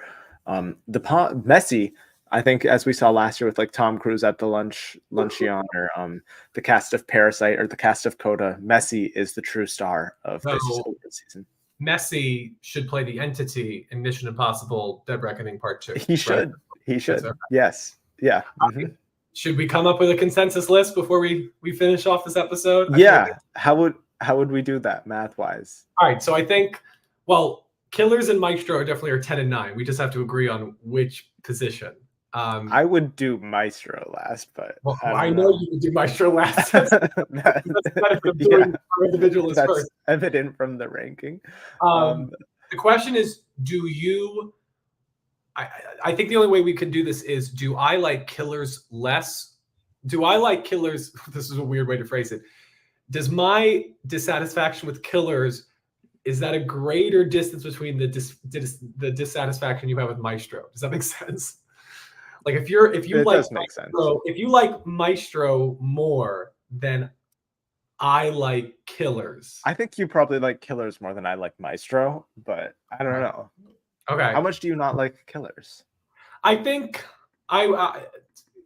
Messi, I think, as we saw last year with like Tom Cruise at the Luncheon, or the cast of Parasite, or the cast of Coda, Messi is the true star of this season. Messi should play the entity in Mission Impossible: Dead Reckoning Part 2. He should. Right? He should. Right. Yes. Yeah. Mm-hmm. Should we come up with a consensus list before we finish off this episode? Yeah. How would we do that math-wise? All right. So I think, well, Killers and Maestro definitely are 10 and 9. We just have to agree on which position. I would do Maestro last, but well, I know you would do Maestro last. That's evident from the ranking. The question is, do you? I think the only way we can do this is, do I like Killers less? Do I like Killers? This is a weird way to phrase it. Does my dissatisfaction with Killers, is that a greater distance between the dissatisfaction you have with Maestro? Does that make sense? Like if you like Maestro, if you like Maestro more than I like Killers, I think you probably like Killers more than I like Maestro, but I don't know. Okay. How much do you not like Killers? I think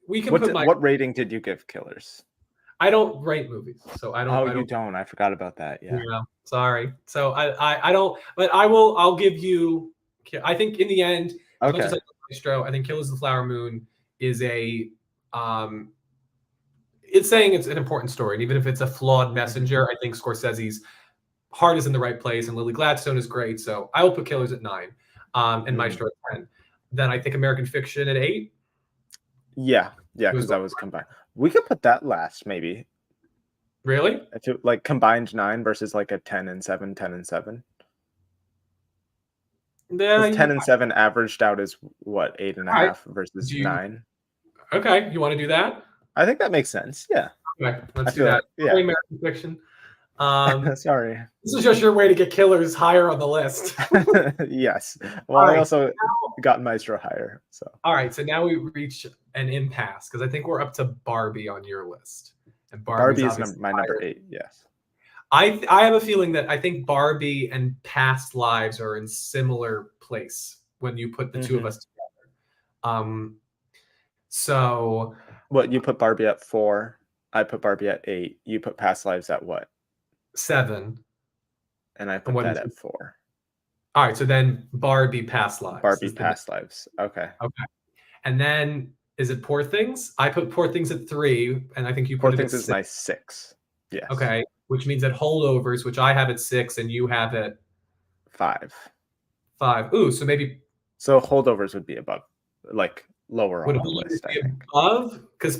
we can what rating did you give Killers? I don't rate movies, so I don't. Oh, you don't? I forgot about that. Yeah. Sorry. So I don't. But I'll give you. I think in the end, as much as I like Maestro, I think Killers of the Flower Moon is a. It's saying it's an important story, and even if it's a flawed messenger, I think Scorsese's heart is in the right place, and Lily Gladstone is great. So I will put Killers at 9, and Maestro at 10. Then I think American Fiction at 8. Yeah, because that was combined. We could put that last, maybe. Really? If it, like, combined 9 versus like a 10 and 7, 10 and 7. Yeah, Because 10 and 7 averaged out is what, all right. 8.5 versus Do you 9. okay? You want to do that? I think that makes sense. Yeah, Okay, I let's do feel that. like yeah. American fiction. Um, Sorry. this is just your way to get killers higher on the list. Yes. Well, All I right. also got Maestro higher. So All right. So now we reach an impasse because I think we're up to Barbie on your list, and Barbie's Barbie is obviously my number higher. 8. Yes. I have a feeling that I think Barbie and Past Lives are in similar place when you put the two of us together. So What, you put Barbie at 4? I put Barbie at 8. You put Past Lives at what? 7. And I And put what that is at it? 4. All right. So then Barbie Past Lives Barbie is the next. Past Lives. Okay. Okay. And then is it Poor Things? I put Poor Things at 3, and I think you Poor put it at Things is 6. my 6. Yes. Okay. Which means that Holdovers, which I have at 6, and you have at 5. 5. Ooh, so maybe So Holdovers would be above, like lower would on the Holdovers list, I be think. above? Because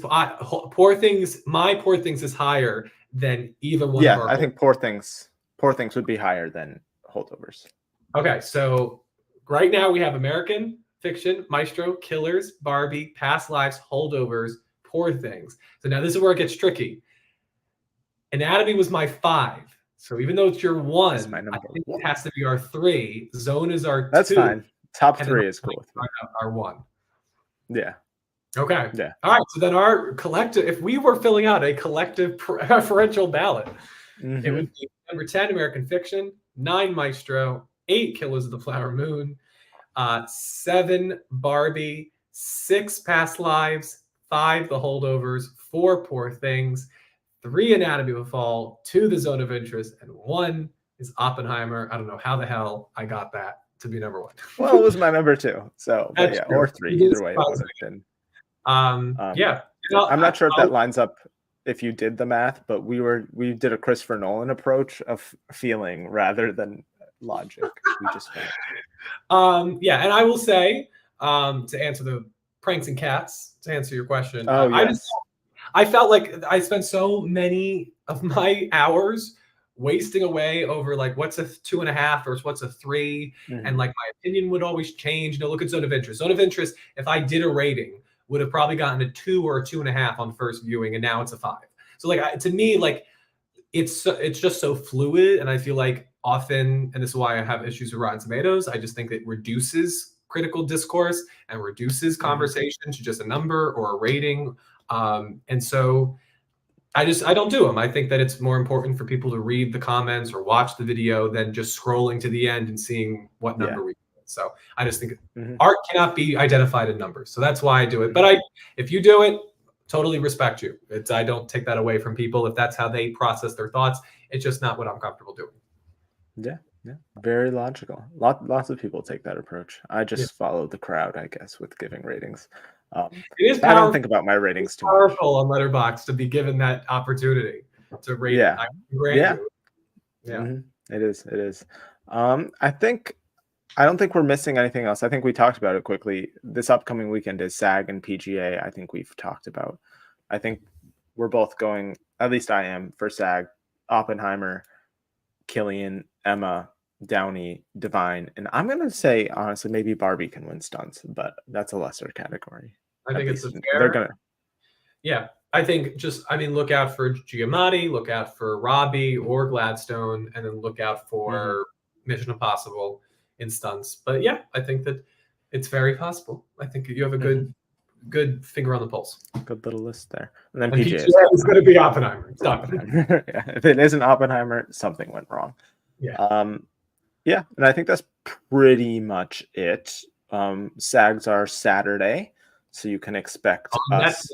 Poor Things, my Poor Things is higher than either one of Yeah, our. I think Poor Things would be higher than Holdovers. Okay, so right now we have American Fiction, Maestro, Killers, Barbie, Past Lives, Holdovers, Poor Things. So now this is where it gets tricky. Anatomy was my 5. So even though it's your That's my 1, I number think it 1. has to be our 3. Zone is our That's 2, fine. Top and then 3 is cool with me. our 1. Yeah. Okay. Yeah. All right. So then our collective, if we were filling out a collective preferential ballot, it would be number 10, American Fiction, 9, Maestro, 8, Killers of the Flower Moon, 7, Barbie, 6, Past Lives, 5, The Holdovers, 4, Poor Things, 3, Anatomy of a Fall, 2, The Zone of Interest, and 1 is Oppenheimer. I don't know how the hell I got that to be number 1. Well, it was my number 2. So, but That's yeah, true. or 3. It is Either way, it would surprising. have been. Yeah. I'm not sure if that lines up if you did the math, but we did a Christopher Nolan approach of feeling rather than logic. We just went. Yeah, and I will say, to answer the pranks and cats, to answer your question, Oh yes. I felt like I spent so many of my hours wasting away over like what's a 2.5 or what's a 3, and like my opinion would always change. No, look at Zone of Interest. Zone of Interest, if I did a rating, would have probably gotten a 2 or a 2.5 on first viewing, and now it's a 5. So like to me, like it's just so fluid, and I feel like often, and this is why I have issues with Rotten Tomatoes, I just think it reduces critical discourse and reduces conversation to just a number or a rating. And so I don't do them. I think that it's more important for people to read the comments or watch the video than just scrolling to the end and seeing what number we get. So I just think art cannot be identified in numbers. So that's why I do it. But if you do it, totally respect you. I don't take that away from people. If that's how they process their thoughts, it's just not what I'm comfortable doing. Yeah. Yeah. Very logical. Lots of people take that approach. I just follow the crowd, I guess, with giving ratings. It is I don't think about my ratings too much. Powerful on Letterboxd to be given that opportunity to rate it. I grant you. Yeah. It is. I don't think we're missing anything else. I think we talked about it quickly. This upcoming weekend is SAG and PGA. I think we've talked about. I think we're both going, at least I am, for SAG, Oppenheimer, Killian, Emma, Downey, Divine. And I'm going to say, honestly, maybe Barbie can win stunts, but that's a lesser category. I think it's they're going to. Yeah. I think look out for Giamatti, look out for Robbie or Gladstone, and then look out for Mission Impossible in stunts. But yeah, I think that it's very possible. I think you have a good finger on the pulse. Good little list there. And then PGA is going to be Oppenheimer. It's Oppenheimer. Yeah. If it isn't Oppenheimer, something went wrong. Yeah. Yeah, and I think that's pretty much it. SAGs are Saturday, so you can expect us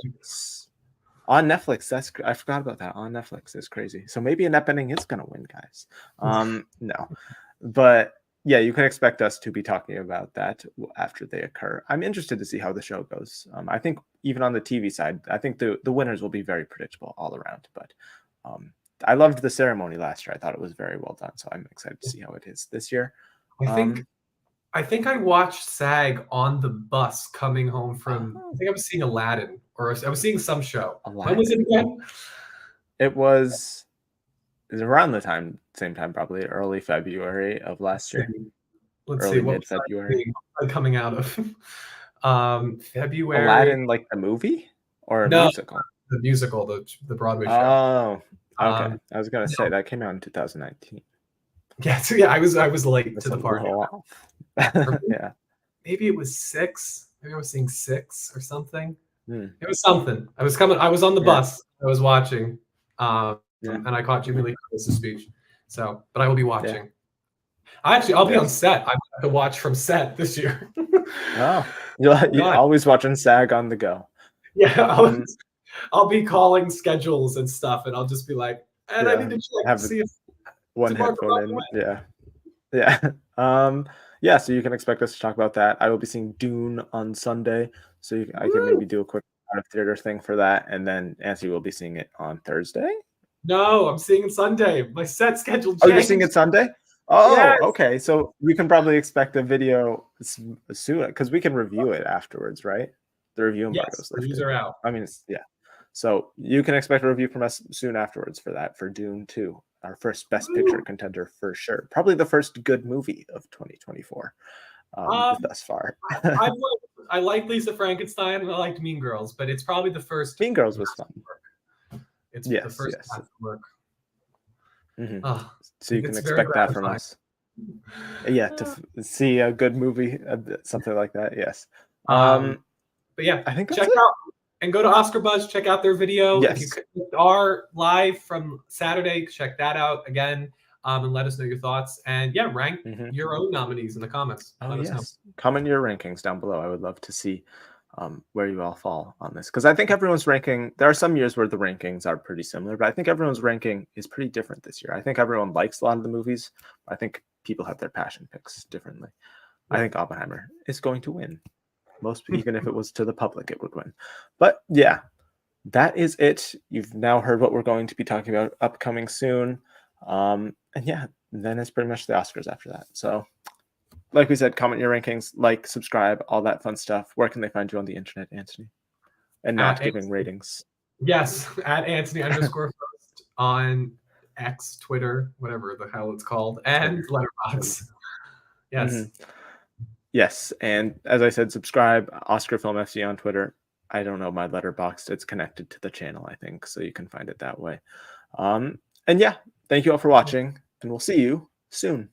on Netflix. I forgot about that. On Netflix is crazy. So maybe an Eppening is gonna win, guys. No, but yeah, you can expect us to be talking about that after they occur. I'm interested to see how the show goes. I think even on the TV side, I think the winners will be very predictable all around. But I loved the ceremony last year. I thought it was very well done. So I'm excited to see how it is this year. I think I watched SAG on the bus coming home from. I think I was seeing Aladdin, or I was seeing some show. Aladdin. When was it again? It was around the same time, probably early February of last year. let's see, early what mid was I February. seeing? What was I coming out of? February. Aladdin, like the movie or a No, musical? the musical, the Broadway show. Oh, okay. Um, I was gonna say no, that came out in 2019. yeah, so yeah, I was late That's to a the party. little off. Or Yeah. maybe it was 6. Maybe I was seeing 6 or something. Mm, It was something. I was on the yeah. bus. I was watching, Yeah. and I caught Jimmy Lee Curtis's speech. So, but I will be Yeah. watching. I'll be on Yes. set. I have to watch from set this year. Oh, Oh you god. always watching SAG on the go. Yeah, Um, I'll be calling schedules and stuff, and I'll just be like, "And I need yeah. to check to Have see if one tomorrow." headphone in. Yeah. Yeah. Yeah, so you can expect us to talk about that. I will be seeing Dune on Sunday, so I can Woo! maybe do a quick out of theater thing for that, and then Nancy will be seeing it on Thursday. No, I'm seeing it Sunday. My set schedule Oh, you're seeing changed. it Sunday? Oh, Yes. okay. So we can probably expect a video soon because we can review it afterwards, right? The review embargo Yes, is reviews lifted. are out. I mean, yeah. So you can expect a review from us soon afterwards for that, for Dune 2, our first Best Picture Woo! contender for sure. Probably the first good movie of 2024 Um, thus far. I like Lisa Frankenstein and I liked Mean Girls, but it's probably the first Mean Girls was fun. masterwork. It's the Yes, first yes. masterwork. Mhm. Oh, So you can it's very expect that from gratifying. us. Yeah, to see a good movie, something like that. Yes. Um, Um, but yeah, I think that's check it. out and go to Oscar Buzz. Check out their video. If you Yes. are live from Saturday, check that out again, and let us know your thoughts. And yeah, rank Mhm. your own nominees in the comments. Oh, Let us know. yes. Comment your rankings down below. I would love to see where you all fall on this because I think everyone's ranking. There are some years where the rankings are pretty similar, but I think everyone's ranking is pretty different this year. I think everyone likes a lot of the movies. I think people have their passion picks differently. I Yeah. think Oppenheimer is going to win. Even if it was to the public, it would win. But yeah, that is it. You've now heard what we're going to be talking about upcoming soon. And yeah, then it's pretty much the Oscars after that. So like we said, comment your rankings, like, subscribe, all that fun stuff. Where can they find you on the internet, Anthony? And not At giving Anthony, ratings. yes, at Anthony_Post on X, Twitter, whatever the hell it's called, and Letterboxd. Yes. Mhm. Yes, and as I said, subscribe, Oscar Film FC on Twitter. I don't know my letterbox. It's connected to the channel, I think, so you can find it that way. And yeah, thank you all for watching, and we'll see you soon.